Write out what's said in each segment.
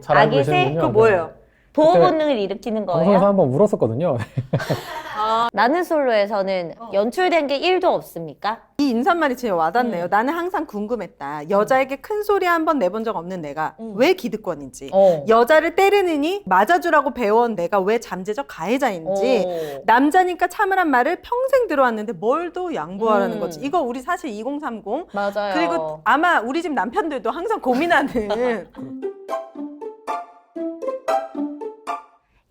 잘 알고 아기 새? 계시는군요. 그거 뭐예요? 보호 그때 본능을 일으키는 방송에서 거예요? 한번 울었었거든요. 나는 솔로에서는 연출된 게 1도 없습니까? 이 인사말이 제일 와닿네요. 나는 항상 궁금했다. 여자에게 큰 소리 한 번 내본 적 없는 내가 왜 기득권인지, 여자를 때리느니 맞아주라고 배워온 내가 왜 잠재적 가해자인지, 남자니까 참으란 말을 평생 들어왔는데 뭘 또 양보하라는 거지. 이거 우리 사실 2030 맞아요. 그리고 아마 우리 집 남편들도 항상 고민하는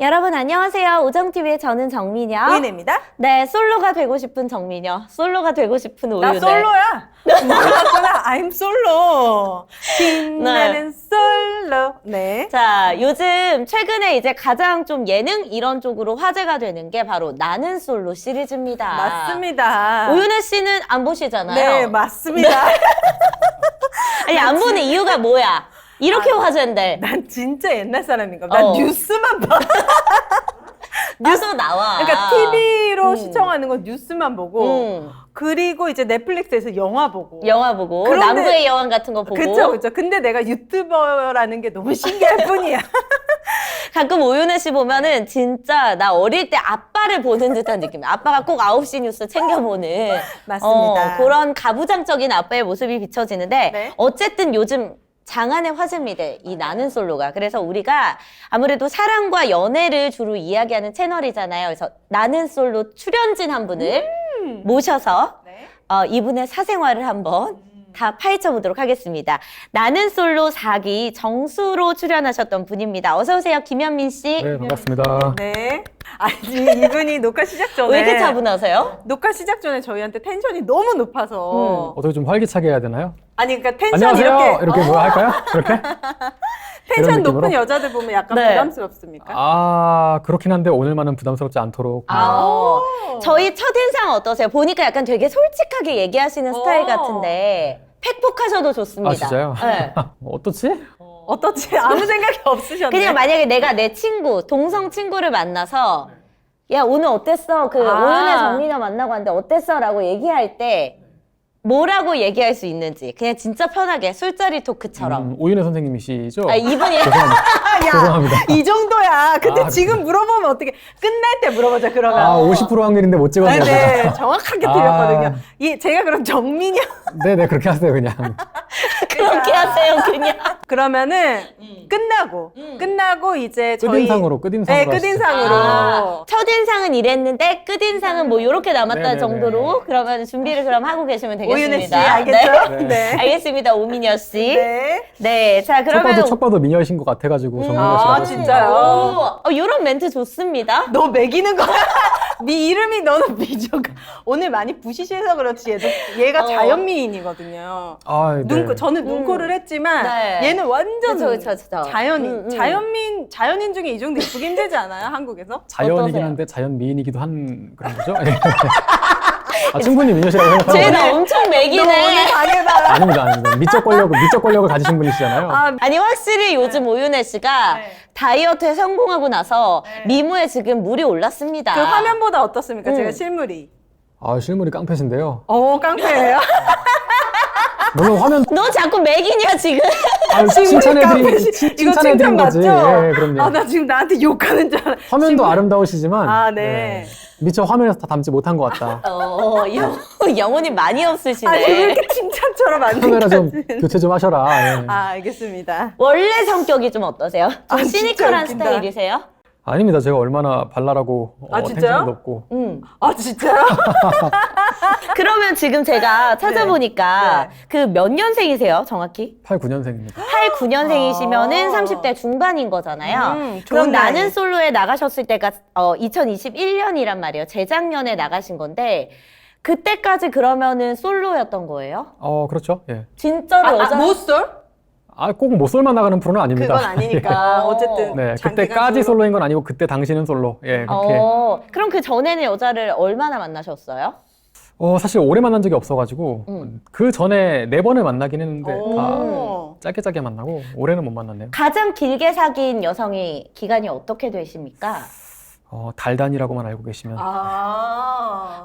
여러분 안녕하세요. 오정TV의 저는 정미녀. 우인혜입니다. 네, 솔로가 되고 싶은 정미녀. 솔로가 되고 싶은 나 우윤혜. 솔로야. 몰랐구나. I'm 솔로. 빛나는 솔로. 네. 자, 요즘 최근에 이제 가장 좀 예능 이런 쪽으로 화제가 되는 게 바로 나는 솔로 시리즈입니다. 맞습니다. 우윤혜 씨는 안 보시잖아요. 네, 맞습니다. 아니, 안 보는 이유가 뭐야? 이렇게 화제인데. 난 진짜 옛날 사람인가 봐. 난 뉴스만 봐. 뉴스 나와. 그러니까 TV로 시청하는 건 뉴스만 보고, 음. 그리고 이제 넷플릭스에서 영화 보고. 영화 보고, 그런데- 남부의 여왕 같은 거 보고. 그쵸, 그쵸. 근데 내가 유튜버라는 게 너무 신기할 뿐이야. 가끔 오윤혜 씨 보면은 진짜 나 어릴 때 아빠를 보는 듯한 느낌이야. 아빠가 꼭 9시 뉴스 챙겨보는. 맞습니다. 그런 가부장적인 아빠의 모습이 비춰지는데 네. 어쨌든 요즘 장안의 화제입니다. 이 나는 솔로가. 그래서 우리가 아무래도 사랑과 연애를 주로 이야기하는 채널이잖아요. 그래서 나는 솔로 출연진 한 분을 모셔서 네. 이분의 사생활을 한번 다 파헤쳐 보도록 하겠습니다. 나는 솔로 4기 정수로 출연하셨던 분입니다. 어서 오세요, 김현민 씨. 네, 반갑습니다. 네. 아니, 이분이 녹화 시작 전에. 왜 이렇게 차분하세요? 녹화 시작 전에 저희한테 텐션이 너무 높아서. 어떻게 좀 활기차게 해야 되나요? 아니, 그러니까 텐션 안녕하세요. 이렇게. 뭐 할까요? 이렇게? 텐션 이런 높은 느낌으로? 여자들 보면 약간 네. 부담스럽습니까? 아, 그렇긴 한데 오늘만은 부담스럽지 않도록. 저희 첫인상 어떠세요? 보니까 약간 되게 솔직하게 얘기하시는 스타일 같은데 팩폭하셔도 좋습니다. 아, 진짜요? 네. 어떻지? 어떻지? 아무 생각이 없으셨네. 그냥 만약에 내가 내 친구, 동성 친구를 만나서 야, 오늘 어땠어? 그 오윤혜 정민아 만나고 왔는데 어땠어? 라고 얘기할 때 뭐라고 얘기할 수 있는지 그냥 진짜 편하게 술자리 토크처럼 오윤혜 선생님이시죠? 이분이 죄송합니다. 야, 죄송합니다. 이 정도야. 근데 아, 지금 물어보면 어떻게 끝날 때 물어보자 그러면. 아, 50% 확률인데 못 찍었네요. 네, 정확하게 아. 드렸거든요. 제가 그럼 정민이 네네, 그렇게 하세요, 그냥. 그렇게 하세요 그냥. 그러면은 끝나고 이제 저희 끝인상으로, 끝인상으로. 네, 끝인상으로. 첫인상은 이랬는데 끝인상은 뭐 이렇게 남았다 네네네. 정도로 그러면 준비를 그럼 하고 계시면 되겠습니다. 오윤혜 씨 알겠죠? 네. 네. 알겠습니다. 오민여 씨. 네. 네. 자, 그러면 첫 봐도 미녀이신 것 같아가지고 정민혜 아, 씨라고. 진짜요? 이런 멘트 좋습니다. 너 매기는 거야? 네 이름이 너는 미조가 오늘 많이 부시시해서 그렇지 얘가 자연미인이거든요. 아, 네. 저는 눈코를 했지만 네. 얘는 완전 그쵸. 자연인. 자연인 중에 이 정도 예쁘기 힘들지 않아요? 한국에서? 자연이긴 어떠세요? 한데 자연 미인이기도 한 그런 거죠? 아, 충분히 미녀시라고 생각하고. 쟤는 엄청 너 오늘 매기네. 당해봐라. 아닙니다. 미적 권력을 가지신 분이시잖아요. 아니 확실히 요즘 오윤혜 씨가 네. 다이어트에 성공하고 나서 미모에 지금 물이 올랐습니다. 그 화면보다 어떻습니까? 제가 실물이. 아, 실물이 깡패신데요. 깡패예요? 물론 화면 너 자꾸 매기냐 지금? 깡패시. 이거 칭찬 칭찬해드린 거지. 맞죠? 예, 그럼요. 나 지금 나한테 욕하는 줄 알아. 화면도 아름다우시지만 네. 미처 화면에서 다 담지 못한 것 같다. 영혼이 많이 없으시네. 왜 이렇게 칭찬처럼 안 카메라 좀 생각하지? 교체 좀 하셔라. 예. 알겠습니다. 원래 성격이 좀 어떠세요? 좀 진짜 시니컬한 웃긴다. 스타일이세요? 아닙니다. 제가 얼마나 발랄하고 진짜요? 텐션이 높고. 진짜요? 그러면 지금 제가 찾아보니까 네. 그 몇 년생이세요, 정확히? 89년생입니다. 89년생이시면은 30대 중반인 거잖아요. 좋은 그럼 나이. 나는 솔로에 나가셨을 때가 2021년이란 말이에요. 재작년에 나가신 건데 그때까지 그러면은 솔로였던 거예요? 그렇죠. 예. 진짜로 여자 모쏠? 꼭 모쏠만 나가는 프로는 아닙니다. 그건 아니니까. 어쨌든. 네, 장기간 그때까지 솔로. 솔로인 건 아니고 그때 당시는 솔로. 예, 그렇게. 그럼 그 전에는 여자를 얼마나 만나셨어요? 사실 오래 만난 적이 없어가지고 그 전에 4번을 만나긴 했는데 오. 다 짧게 만나고 올해는 못 만났네요. 가장 길게 사귄 여성이 기간이 어떻게 되십니까? 달단이라고만 알고 계시면.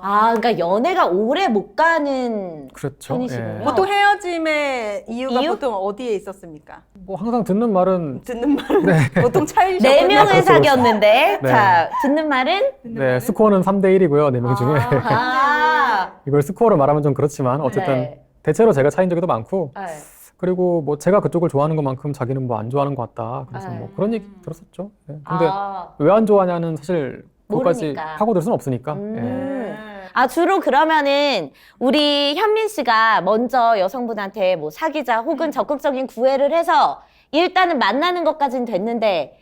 그러니까 연애가 오래 못 가는 그렇죠. 편이시군요. 보통 헤어짐의 이유가 이유? 보통 어디에 있었습니까? 뭐 항상 듣는 말은 듣는 말은 보통 차이셨거든요. 네 명을 그렇죠, 사귀었는데 네. 자 듣는 말은 네, 스코어는 3대 1이고요. 4명 중에. 이걸 스코어로 말하면 좀 그렇지만 어쨌든 네. 대체로 제가 차인 적이 더 많고 네. 그리고 뭐 제가 그쪽을 좋아하는 것만큼 자기는 뭐 안 좋아하는 것 같다. 그래서 네. 뭐 그런 얘기 들었었죠. 네. 근데 아, 왜 안 좋아하냐는 사실 그것까지 모르니까. 파고들 수는 없으니까. 주로 그러면은 우리 현민 씨가 먼저 여성분한테 뭐 사귀자 혹은 적극적인 구애를 해서 일단은 만나는 것까지는 됐는데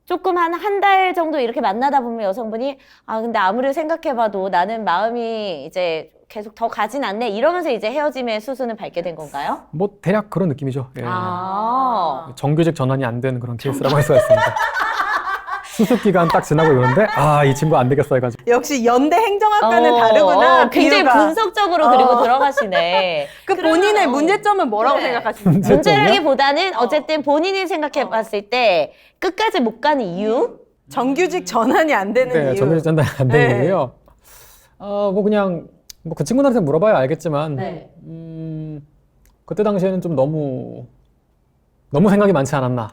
조금 한 달 정도 이렇게 만나다 보면 여성분이 근데 아무리 생각해봐도 나는 마음이 이제 계속 더 가진 않네 이러면서 이제 헤어짐의 수순을 밟게 된 건가요? 뭐 대략 그런 느낌이죠. 예. 정규직 전환이 안 된 그런 케이스라고 할 수가 있습니다. 수습 기간 딱 지나고 이러는데 이 친구 안 되겠어 해가지고. 역시 연대 행정학과는 다르구나. 굉장히 비유가. 분석적으로 그리고 들어가시네. 그 본인의 문제점은 뭐라고 그래. 생각하십니까? 문제라기보다는 어쨌든 본인이 생각해봤을 때 끝까지 못 가는 이유? 정규직 전환이 안 되는 네, 이유. 정규직 전환이 안 되는 네. 이유요. 뭐 그냥 뭐 그 친구들한테 물어봐야 알겠지만 네. 그때 당시에는 좀 너무 생각이 많지 않았나.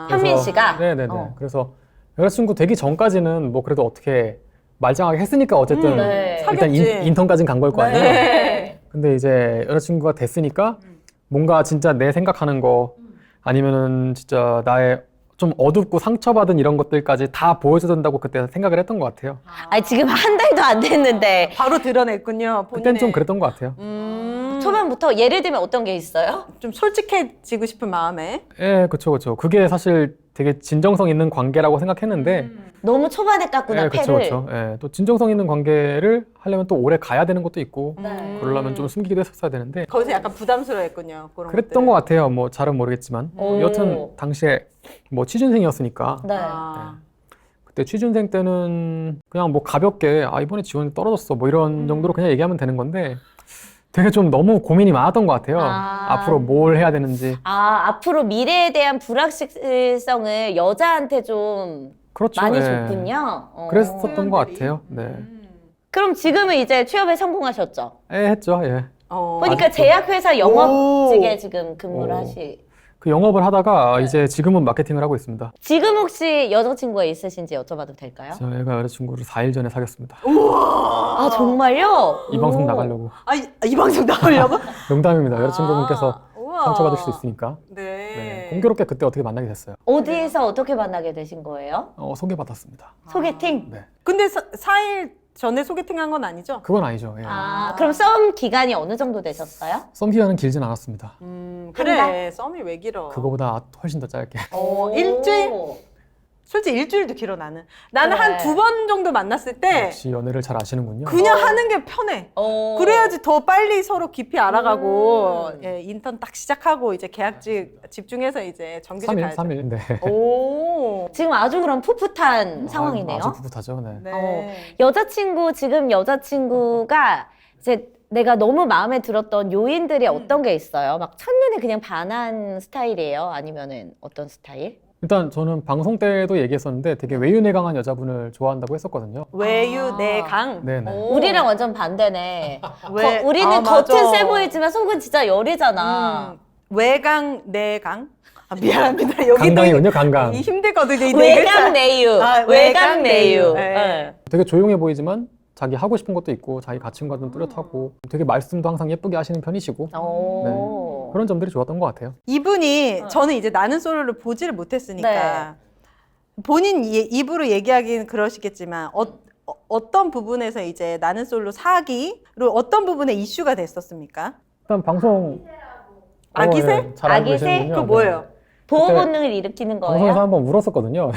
현민 씨가? 네네네. 그래서 여자친구 되기 전까지는 뭐 그래도 어떻게 말짱하게 했으니까 어쨌든 네. 일단 사귀었지. 인턴까지는 간 걸 거 아니에요. 네. 근데 이제 여자친구가 됐으니까 뭔가 진짜 내 생각하는 거 아니면은 진짜 나의 좀 어둡고 상처받은 이런 것들까지 다 보여줘야 된다고 그때 생각을 했던 것 같아요. 지금 한 달도 안 됐는데 바로 드러냈군요. 그땐 좀 그랬던 것 같아요. 초반부터 예를 들면 어떤 게 있어요? 좀 솔직해지고 싶은 마음에. 예, 그쵸. 그게 사실 되게 진정성 있는 관계라고 생각했는데 너무 초반에 깠구나, 예, 패를. 그쵸. 예, 또 진정성 있는 관계를 하려면 또 오래 가야 되는 것도 있고 그러려면 좀 숨기기도 했었어야 되는데 거기서 약간 부담스러워했군요. 그런 그랬던 것들. 것 같아요. 뭐 잘은 모르겠지만 여튼 당시에 뭐 취준생이었으니까 네. 그때 취준생 때는 그냥 뭐 가볍게 이번에 지원이 떨어졌어 뭐 이런 정도로 그냥 얘기하면 되는 건데 되게 좀 너무 고민이 많았던 것 같아요. 앞으로 뭘 해야 되는지. 앞으로 미래에 대한 불확실성을 여자한테 좀 그렇죠. 많이 예. 줬군요. 그랬었던 것 같아요. 네. 그럼 지금은 이제 취업에 성공하셨죠? 했죠. 예. 보니까 제약회사 영업직에 지금 근무를 그 영업을 하다가 이제 지금은 마케팅을 하고 있습니다. 지금 혹시 여자친구가 있으신지 여쭤봐도 될까요? 저희가 여자친구를 4일 전에 사귀었습니다. 정말요? 이 방송 나가려고. 이 방송 나오려고? 농담입니다. 여자친구분께서 우와. 상처받을 수 있으니까. 네. 공교롭게 그때 어떻게 만나게 됐어요. 어디에서 어떻게 만나게 되신 거예요? 소개받았습니다. 소개팅? 네. 근데 4일 전에 소개팅한 건 아니죠? 그건 아니죠. 예. 그럼 썸 기간이 어느 정도 되셨어요? 썸 기간은 길진 않았습니다. 그래. 썸이 왜 길어? 그거보다 훨씬 더 짧게. 일주일? 솔직히 일주일도 길어 나는. 나는 그래. 한 2번 정도 만났을 때 역시 연애를 잘 아시는군요. 그냥 하는 게 편해. 그래야지 더 빨리 서로 깊이 알아가고 인턴 딱 시작하고 이제 계약직 집중해서 이제 정규직 3일, 가야죠. 3일. 네. 오. 지금 아주 그럼 풋풋한 상황이네요. 아주 풋풋하죠. 네. 네. 지금 여자친구가 이제 내가 너무 마음에 들었던 요인들이 어떤 게 있어요? 막 첫눈에 그냥 반한 스타일이에요? 아니면은 어떤 스타일? 일단 저는 방송 때도 얘기했었는데 되게 외윤회 강한 여자분을 좋아한다고 했었거든요. 외유 내강. 네네. 우리랑 완전 반대네. 왜? 우리는 맞아. 겉은 세 보이지만 속은 진짜 열이잖아. 외강 내강. 미안합니다. 여기도 강강이군요, 강강. 힘들거든요. 이 네 외강 글자. 내유. 외강 외강 내유. 네. 네. 되게 조용해 보이지만 자기 하고 싶은 것도 있고 자기 가치관도 뚜렷하고 되게 말씀도 항상 예쁘게 하시는 편이시고 그런 점들이 좋았던 것 같아요. 이분이 저는 이제 나는 솔로를 보지를 못했으니까 본인 입으로 얘기하기는 그러시겠지만 어떤 부분에서 이제 나는 솔로 사기로 어떤 부분에 이슈가 됐었습니까? 일단 방송 아기새? 잘 알고 아기새? 계시는군요. 그거 뭐예요? 보호 그때 본능을 일으키는 거예요? 방송에서 한번 울었었거든요.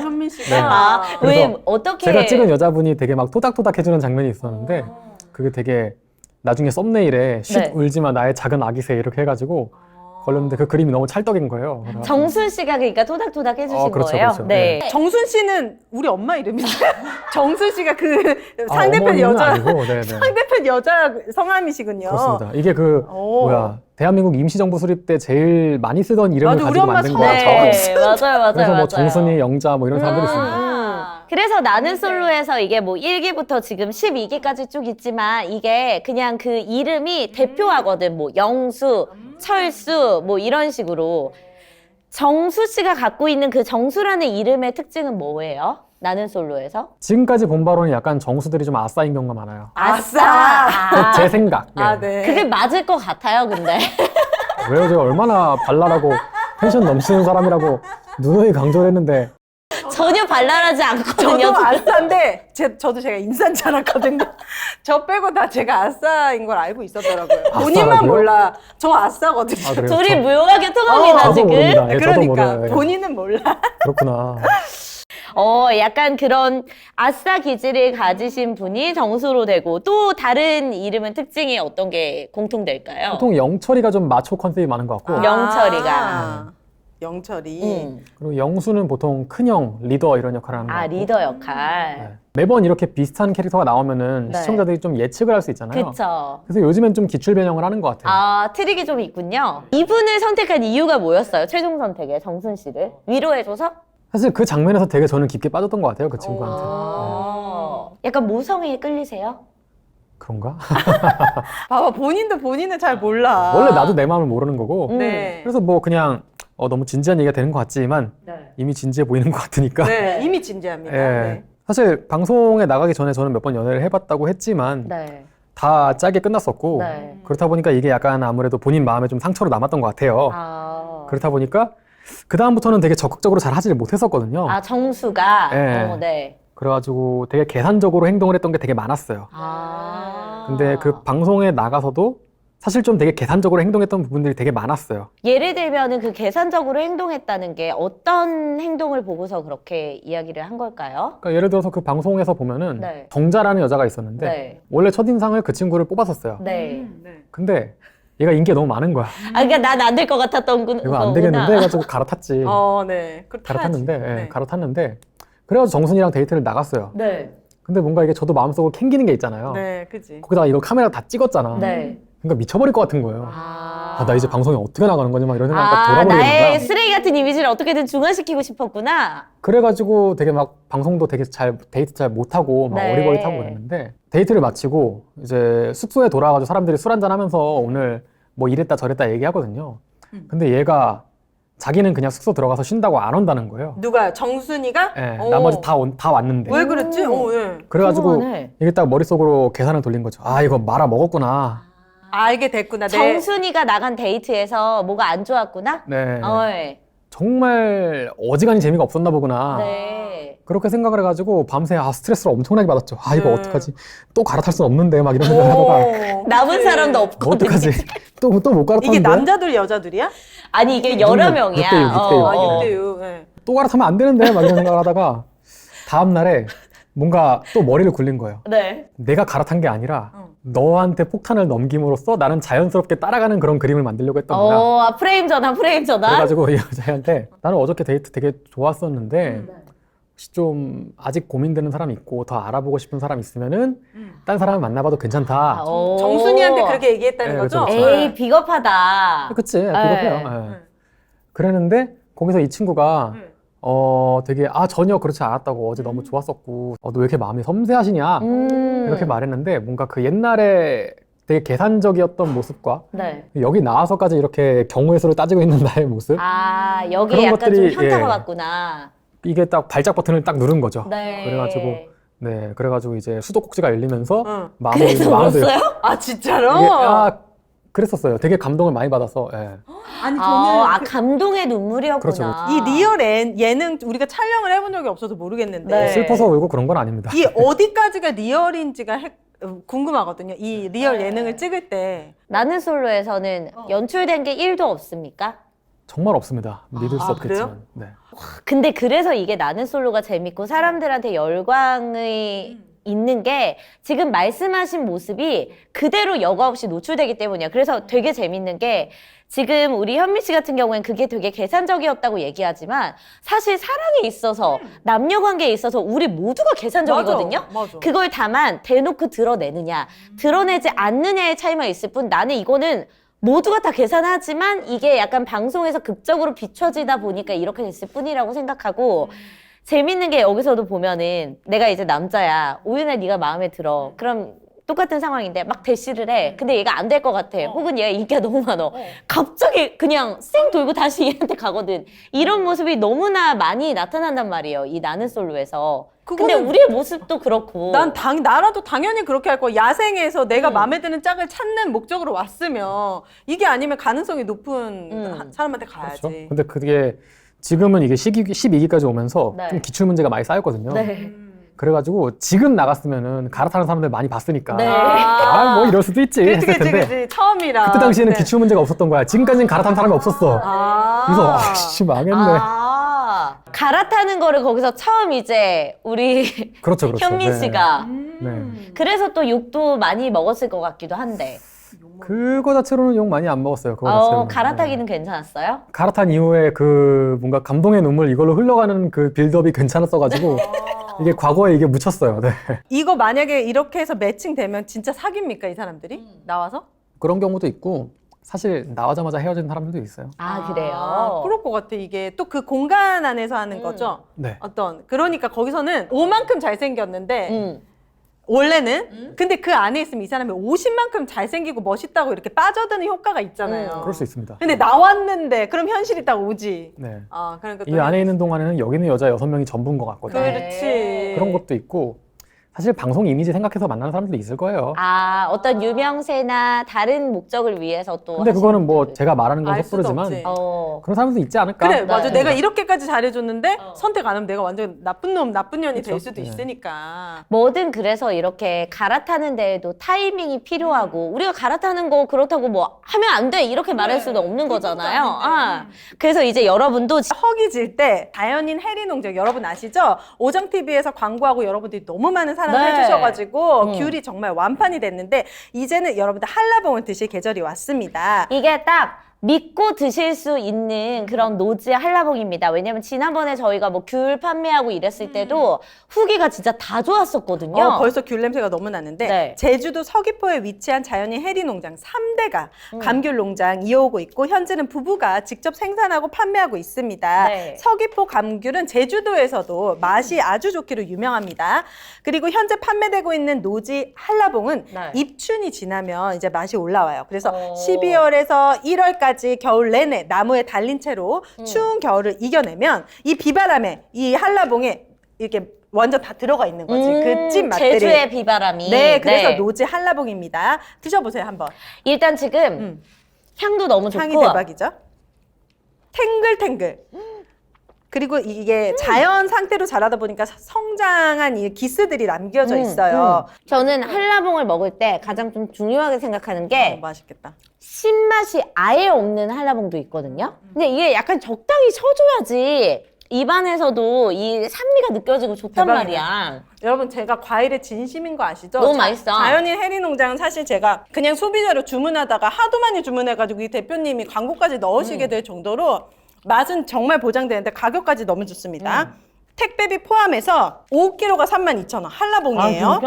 현민 씨가 네. 왜 그래서 어떻게? 제가 찍은 여자분이 되게 막 토닥토닥 해주는 장면이 있었는데 그게 되게 나중에 썸네일에 쉿 네. 울지마 나의 작은 아기새 이렇게 해가지고 걸렸는데 그 그림이 너무 찰떡인 거예요. 그래가지고 정순 씨가 그러니까 토닥토닥 해주신 그렇죠, 거예요. 그렇죠. 네. 정순 씨는 우리 엄마 이름이죠. 정순 씨가 그 상대편 어머니는 여자 아니고, 네네. 상대편 여자 성함이시군요. 그렇습니다. 이게 오. 대한민국 임시정부 수립 때 제일 많이 쓰던 이름을 맞아, 우리 가지고 엄마 만든 성함 거예요. 네, 맞아요. 그래서 뭐 맞아요. 정순이, 영자 뭐 이런 사람들이 있습니다. 그래서 나는 솔로에서 이게 뭐 1기부터 지금 12기까지 쭉 있지만 이게 그냥 그 이름이 대표하거든. 뭐 영수, 철수 뭐 이런 식으로. 정수 씨가 갖고 있는 그 정수라는 이름의 특징은 뭐예요? 나는 솔로에서? 지금까지 본 바로는 약간 정수들이 좀 아싸인 경우가 많아요. 아싸! 제 생각. 예. 아, 네. 그게 맞을 것 같아요, 근데. 왜요? 제가 얼마나 발랄하고 텐션 넘치는 사람이라고 누누이 강조를 했는데 전혀 발랄하지 않거든요. 저도 아싸인데 저도 제가 인사인 줄 알았거든요. 저 빼고 다 제가 아싸인 걸 알고 있었더라고요. 본인만 아싸라고요? 몰라. 저 아싸거든요. 아, 그래요? 둘이 무용하게 통합니다, 저도 지금. 모릅니다. 예, 저도 그러니까 모르요. 예. 본인은 몰라. 그렇구나. 약간 그런 아싸 기질을 가지신 분이 정수로 되고 또 다른 이름은 특징이 어떤 게 공통될까요? 보통 영철이가 좀 마초 컨셉이 많은 것 같고 영철이가. 영철이. 그리고 영수는 보통 큰형, 리더 이런 역할을 하는 것 같고 리더 역할. 네. 매번 이렇게 비슷한 캐릭터가 나오면은 네. 시청자들이 좀 예측을 할 수 있잖아요. 그쵸. 그래서 요즘엔 좀 기출 변형을 하는 것 같아요. 트릭이 좀 있군요. 이분을 선택한 이유가 뭐였어요? 최종 선택에 정순 씨를 위로해줘서? 사실 그 장면에서 되게 저는 깊게 빠졌던 것 같아요. 그 친구한테. 약간 모성애에 끌리세요? 그런가? 봐봐, 본인도 본인을 잘 몰라. 원래 나도 내 마음을 모르는 거고 네. 그래서 뭐 그냥 너무 진지한 얘기가 되는 것 같지만 네. 이미 진지해 보이는 것 같으니까 네, 이미 진지합니다. 예. 네. 사실 방송에 나가기 전에 저는 몇 번 연애를 해봤다고 했지만 네. 다 짧게 끝났었고 네. 그렇다 보니까 이게 약간 아무래도 본인 마음에 좀 상처로 남았던 것 같아요. 그렇다 보니까 그 다음부터는 되게 적극적으로 잘 하지를 못했었거든요. 정수가? 네. 네. 그래가지고 그래가지고 되게 계산적으로 행동을 했던 게 되게 많았어요. 근데 그 방송에 나가서도 사실 좀 되게 계산적으로 행동했던 부분들이 되게 많았어요. 예를 들면은 그 계산적으로 행동했다는 게 어떤 행동을 보고서 그렇게 이야기를 한 걸까요? 그러니까 예를 들어서 그 방송에서 보면은 네. 정자라는 여자가 있었는데 네. 원래 첫인상을 그 친구를 뽑았었어요. 네. 네. 근데 얘가 인기가 너무 많은 거야. 그러니까 난 안 될 것 같았던 거구나. 이거 안 되겠는데 해가지고 갈아탔지. 네. 그럼 갈아탔는데, 타야지. 예, 네. 갈아탔는데 그래가지고 정순이랑 데이트를 나갔어요. 네. 근데 뭔가 이게 저도 마음속으로 캥기는 게 있잖아요. 네, 그지. 거기다가 이거 카메라 다 찍었잖아. 네. 그러니까 미쳐버릴 것 같은 거예요. 나 이제 방송에 어떻게 나가는 거지? 막 이런 생각이 딱 돌아버리는 나의 거야. 쓰레기 같은 이미지를 어떻게든 중화시키고 싶었구나. 그래가지고 되게 막 방송도 되게 데이트 잘 못하고 막 네. 어리버리타고 그랬는데 데이트를 마치고 이제 숙소에 돌아가지고 사람들이 술 한잔 하면서 오늘 뭐 이랬다 저랬다 얘기하거든요. 근데 얘가 자기는 그냥 숙소 들어가서 쉰다고 안 온다는 거예요. 누가요? 정순이가? 예, 오. 나머지 다 왔는데. 왜 그랬지? 예. 그래가지고 궁금하네. 이게 딱 머릿속으로 계산을 돌린 거죠. 이거 말아 먹었구나. 알게 됐구나. 정순이가 나간 데이트에서 뭐가 안 좋았구나? 네. 네. 정말 어지간히 재미가 없었나 보구나. 네. 그렇게 생각을 해가지고 밤새 스트레스를 엄청나게 받았죠. 이거 네. 어떡하지? 또 갈아탈 순 없는데 막 이런 생각을 하다가 남은 사람도 뭐 없거든요. 어떡하지? 또 못 갈아탔는데 이게 남자들 여자들이야? 아니 이게 여러 명이야. 6대6, 6대6. 6대6. 네. 또 갈아타면 안 되는데 막 이런 생각을 하다가 다음 날에 뭔가 또 머리를 굴린 거예요. 네. 내가 갈아탄 게 아니라 너한테 폭탄을 넘김으로써 나는 자연스럽게 따라가는 그런 그림을 만들려고 했던 거야. 프레임 전환. 그래가지고 이 여자한테 나는 어저께 데이트 되게 좋았었는데 혹시 좀 아직 고민되는 사람 있고 더 알아보고 싶은 사람 있으면은 딴 사람을 만나봐도 괜찮다. 정순이한테 그렇게 얘기했다는 네, 거죠? 그렇죠. 에이 비겁하다. 그치, 비겁해요. 예. 그랬는데 거기서 이 친구가 되게 전혀 그렇지 않았다고 어제 너무 좋았었고 너 왜 이렇게 마음이 섬세하시냐 이렇게 말했는데 뭔가 그 옛날에 되게 계산적이었던 모습과 네. 여기 나와서까지 이렇게 경우의 수를 따지고 있는 나의 모습 여기 그런 약간 것들이, 좀 현타가 예. 왔구나. 이게 딱 발작 버튼을 딱 누른 거죠. 네. 그래가지고 이제 수도꼭지가 열리면서 그래서 마음도 울었어요? 진짜로? 그랬었어요. 되게 감동을 많이 받아서. 예. 아니 저는 감동의 눈물이었구나. 그렇죠. 이 리얼 예능 우리가 촬영을 해본 적이 없어서 모르겠는데 네. 슬퍼서 울고 그런 건 아닙니다. 이 어디까지가 리얼인지가 궁금하거든요. 이 리얼 네. 예능을 찍을 때 나는 솔로에서는 연출된 게 1도 없습니까? 정말 없습니다. 믿을 수 아, 없겠지만. 네. 근데 그래서 이게 나는 솔로가 재밌고 사람들한테 열광이 있는 게 지금 말씀하신 모습이 그대로 여과 없이 노출되기 때문이에요. 그래서 되게 재밌는 게 지금 우리 현미 씨 같은 경우엔 그게 되게 계산적이었다고 얘기하지만 사실 사랑에 있어서 남녀 관계에 있어서 우리 모두가 계산적이거든요. 맞아. 그걸 다만 대놓고 드러내느냐 드러내지 않느냐의 차이만 있을 뿐 나는 이거는 모두가 다 계산하지만 이게 약간 방송에서 극적으로 비춰지다 보니까 이렇게 됐을 뿐이라고 생각하고 재밌는 게 여기서도 보면은 내가 이제 남자야. 오윤아 네가 마음에 들어. 그럼 똑같은 상황인데 막 대시를 해. 근데 얘가 안 될 것 같아. 혹은 얘가 인기가 너무 많아. 갑자기 그냥 쌩 돌고 다시 얘한테 가거든. 이런 모습이 너무나 많이 나타난단 말이에요. 이 나는 솔로에서. 근데 그거는 우리의 모습도 그렇고. 나라도 당연히 그렇게 할 거야. 야생에서 내가 마음에 드는 짝을 찾는 목적으로 왔으면 이게 아니면 가능성이 높은 사람한테 가야지. 그렇죠. 근데 그게 지금은 이게 12기까지 오면서 네. 좀 기출 문제가 많이 쌓였거든요. 네. 그래가지고 지금 나갔으면은 갈아타는 사람들 많이 봤으니까 네. 뭐 이럴 수도 있지 했을 텐데 그치. 처음이라. 그때 당시에는 네. 기출 문제가 없었던 거야. 지금까지는 갈아탄 사람이 없었어. 그래서 씨 망했네. 갈아타는 거를 거기서 처음 이제 우리 그렇죠. 현민 네. 씨가 네. 그래서 또 욕도 많이 먹었을 것 같기도 한데. 그거 자체로는 욕 많이 안 먹었어요. 그거 자체로는. 갈아타기는 괜찮았어요? 갈아탄 이후에 그 뭔가 감동의 눈물 이걸로 흘러가는 그 빌드업이 괜찮았어가지고 이게 과거에 이게 묻혔어요. 네. 이거 만약에 이렇게 해서 매칭되면 진짜 사깁니까 이 사람들이? 나와서? 그런 경우도 있고 사실 나오자마자 헤어진 사람들도 있어요. 그래요? 그럴 것 같아. 이게 또 그 공간 안에서 하는 거죠. 네. 그러니까 거기서는 5만큼 잘생겼는데 원래는 근데 그 안에 있으면 이 사람이 50만큼 잘생기고 멋있다고 이렇게 빠져드는 효과가 있잖아요. 그럴 수 있습니다. 근데 나왔는데 그럼 현실이 딱 오지. 네. 그러니까 이 안에 있는 동안에는 여기 있는 여자 6명이 전부인 것 같거든요. 그렇지. 그런 것도 있고 사실 방송 이미지 생각해서 만나는 사람들도 있을 거예요. 어떤 유명세나 다른 목적을 위해서 또. 근데 그거는 뭐 하시는 제가 말하는 건 알 수도 섣부르지만 없지. 그런 사람도 있지 않을까? 그래 맞아. 네. 내가 이렇게까지 잘해줬는데 선택 안 하면 내가 완전 나쁜 놈 나쁜 년이 될 그렇죠. 수도 네. 있으니까. 뭐든 그래서 이렇게 갈아타는 데에도 타이밍이 필요하고 우리가 갈아타는 거 그렇다고 뭐 하면 안 돼 이렇게 말할 수는 없는 거잖아요. 그래서 이제 여러분도 허기 질 때 자연인 해리 농장 여러분 아시죠? 오정TV에서 광고하고 여러분들이 너무 많은 사랑을 네. 해주셔가지고 귤이 정말 완판이 됐는데 이제는 여러분들 한라봉을 드실 계절이 왔습니다. 이게 딱 믿고 드실 수 있는 그런 노지 한라봉입니다. 왜냐면 지난번에 저희가 뭐 귤 판매하고 이랬을 때도 후기가 진짜 다 좋았었거든요. 벌써 귤 냄새가 너무 나는데 네. 제주도 서귀포에 위치한 자연인 해리 농장 3대가 감귤 농장 이어오고 있고 현재는 부부가 직접 생산하고 판매하고 있습니다. 네. 서귀포 감귤은 제주도에서도 맛이 아주 좋기로 유명합니다. 그리고 현재 판매되고 있는 노지 한라봉은 네. 입춘이 지나면 이제 맛이 올라와요. 그래서 12월에서 1월까지 겨울 내내 나무에 달린 채로 추운 겨울을 이겨내면 이 비바람에 이 한라봉에 이렇게 완전 다 들어가 있는 거지. 그 찐 맛들이. 제주의 비바람이. 네, 그래서 노지 한라봉입니다. 드셔보세요, 한번. 일단 지금 향도 너무 좋고. 향이 대박이죠? 탱글탱글. 그리고 이게 자연 상태로 자라다 보니까 성장한 이 기스들이 남겨져 있어요. 저는 한라봉을 먹을 때 가장 좀 중요하게 생각하는 게 맛있겠다. 신맛이 아예 없는 한라봉도 있거든요. 근데 이게 약간 적당히 쳐줘야지 입안에서도 이 산미가 느껴지고 좋단 대박이네. 말이야. 여러분 제가 과일에 진심인 거 아시죠? 너무 맛있어. 자연인 해리 농장은 사실 제가 그냥 소비자로 주문하다가 하도 많이 주문해가지고 이 대표님이 광고까지 넣으시게 될 정도로 맛은 정말 보장되는데 가격까지 너무 좋습니다. 택배비 포함해서 5kg가 32,000원 한라봉이에요.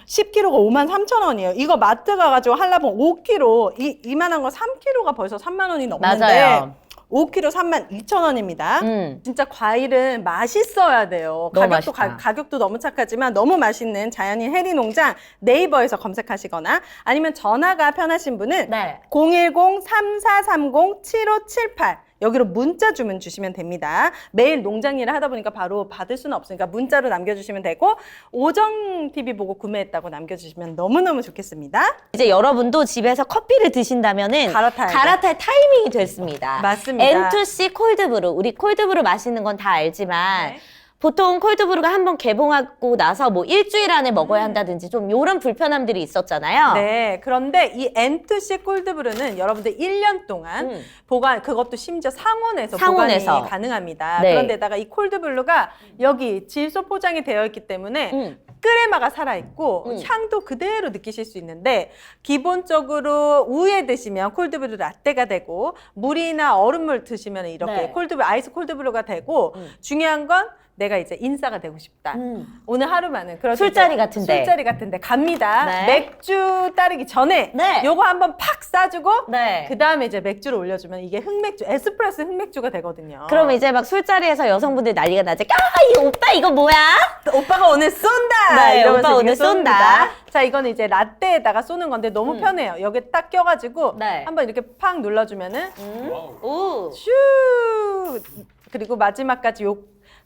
10kg가 53,000원이에요. 이거 마트 가가지고 한라봉 5kg 이만한 거 3kg가 벌써 3만 원이 넘는데 맞아요. 5kg 32,000원입니다. 진짜 과일은 맛있어야 돼요. 너무 가격도 맛있다. 가격도 너무 착하지만 너무 맛있는 자연인 해리 농장 네이버에서 검색하시거나 아니면 전화가 편하신 분은 네. 010-3430-7578 여기로 문자 주문 주시면 됩니다. 매일 농장 일을 하다 보니까 바로 받을 수는 없으니까 문자로 남겨주시면 되고 오정TV 보고 구매했다고 남겨주시면 너무너무 좋겠습니다. 이제 여러분도 집에서 커피를 드신다면은 갈아타야죠. 갈아탈 타이밍이 됐습니다. 맞습니다. N2C 콜드브루. 우리 콜드브루 마시는 건 다 알지만 네. 보통 콜드브루가 한번 개봉하고 나서 뭐 일주일 안에 먹어야 한다든지 좀 이런 불편함들이 있었잖아요. 네, 그런데 이 N2C 콜드브루는 여러분들 1년 동안 보관, 그것도 심지어 상온에서 상온에서. 보관이 가능합니다. 네. 그런데다가 이 콜드브루가 여기 질소 포장이 되어 있기 때문에 끓에마가 살아있고 향도 그대로 느끼실 수 있는데 기본적으로 우유에 드시면 콜드브루 라떼가 되고 물이나 얼음물 드시면 이렇게 네. 아이스 콜드브루가 되고 중요한 건 내가 이제 인싸가 되고 싶다. 오늘 하루만은 그럴 때 술자리 이제 같은데. 술자리 같은데 갑니다. 네. 맥주 따르기 전에 네. 요거 한번 팍 싸주고 네. 그 다음에 이제 맥주를 올려주면 이게 흑맥주, 에스프레소 흑맥주가 되거든요. 그러면 이제 막 술자리에서 여성분들 난리가 나지. 이 오빠 이거 뭐야? 오빠가 오늘 쏜다. 네, 이러면서 오빠 지금 오늘 쏜다. 쏩니다. 자, 이거는 이제 라떼에다가 쏘는 건데 너무 편해요. 여기 딱 껴가지고 네. 한번 이렇게 팍 눌러주면은 오. 슈. 그리고 마지막까지 요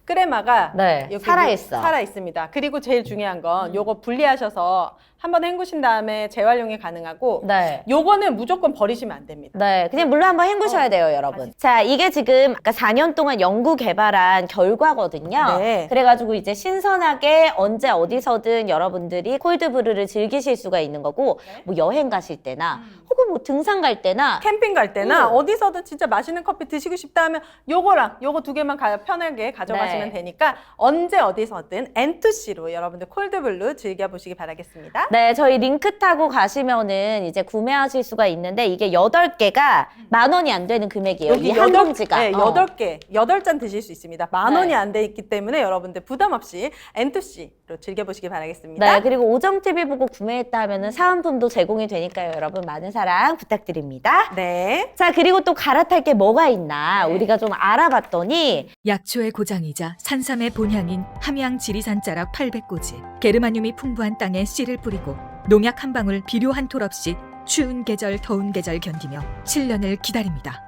크레마가 네, 여기 살아있어. 살아 있습니다. 그리고 제일 중요한 건 요거 분리하셔서 한번 헹구신 다음에 재활용이 가능하고 네. 요거는 무조건 버리시면 안 됩니다. 네, 그냥 물로 한번 헹구셔야 돼요, 여러분. 자, 이게 지금 아까 4년 동안 연구 개발한 결과거든요. 네. 그래가지고 이제 신선하게 언제 어디서든 여러분들이 콜드브루를 즐기실 수가 있는 거고, 뭐 여행 가실 때나, 혹은 뭐 등산 갈 때나, 캠핑 갈 때나 어디서든 진짜 맛있는 커피 드시고 싶다 하면 요거랑 요거 두 개만 편하게 가져가시면 네. 되니까 언제 어디서든 N2C로 여러분들 콜드블루 즐겨보시기 바라겠습니다. 네, 저희 링크 타고 가시면은 이제 구매하실 수가 있는데, 이게 8개가 10,000원이 안 되는 금액이에요. 이 한 봉지가. 네, 8개, 8잔 드실 수 있습니다. 10,000원이 네. 안 돼 있기 때문에 여러분들 부담 없이 N2C로 즐겨보시기 바라겠습니다. 네, 그리고 오정TV 보고 구매했다 하면은 사은품도 제공이 되니까요. 여러분 많은 사랑 부탁드립니다. 네. 자, 그리고 또 갈아탈 게 뭐가 있나 우리가 좀 알아봤더니 약초의 고장이자 산삼의 본향인 함양 지리산자락 800고지, 게르마늄이 풍부한 땅에 씨를 뿌리고 농약 한 방울 비료 한 톨 없이 추운 계절 더운 계절 견디며 7년을 기다립니다.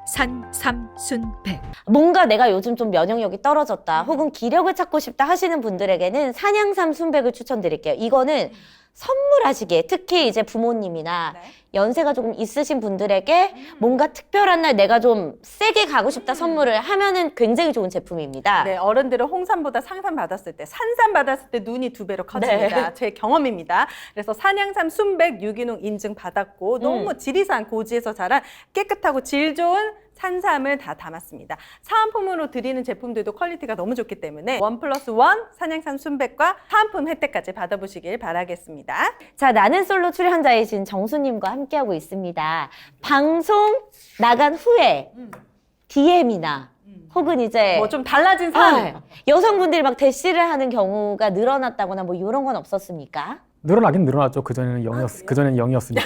산, 삼, 순, 백. 뭔가 내가 요즘 좀 면역력이 떨어졌다 혹은 기력을 찾고 싶다 하시는 분들에게는 산양삼 순백을 추천드릴게요. 이거는 선물하시기에 특히 이제 부모님이나 네. 연세가 조금 있으신 분들에게 뭔가 특별한 날 내가 좀 세게 가고 싶다 선물을 하면은 굉장히 좋은 제품입니다. 네, 어른들은 홍삼보다 상삼 받았을 때, 산삼 받았을 때 눈이 2배로 커집니다. 네. 제 경험입니다. 그래서 산양삼 순백 유기농 인증 받았고 너무 지리산 고지에서 자란 깨끗하고 질 좋은 산삼을 다 담았습니다. 사은품으로 드리는 제품들도 퀄리티가 너무 좋기 때문에 1+1 산양삼 순백과 사은품 혜택까지 받아보시길 바라겠습니다. 자, 나는 솔로 출연자이신 정수님과 함께하고 있습니다. 방송 나간 후에 DM이나 혹은 이제 뭐 좀 달라진 삶. 아, 여성분들이 막 대시를 하는 경우가 늘어났다거나 뭐 이런 건 없었습니까? 늘어나긴 늘어났죠. 그전에는 0이었으니까.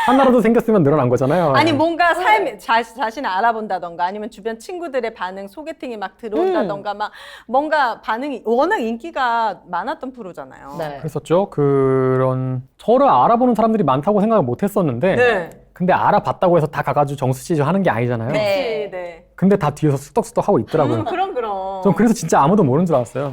하나라도 생겼으면 늘어난 거잖아요. 아니 네. 뭔가 삶 자신을 알아본다던가 아니면 주변 친구들의 반응 소개팅이 막 들어온다던가 막 뭔가 반응이 워낙 인기가 많았던 프로잖아요. 네. 그랬었죠. 그런 저를 알아보는 사람들이 많다고 생각을 못 했었는데 네. 근데 알아봤다고 해서 다 가가지고 정수 씨 하는 게 아니잖아요. 네. 네. 근데 다 뒤에서 쑥덕쑥덕 하고 있더라고요. 그럼. 전 그래서 진짜 아무도 모르는 줄 알았어요.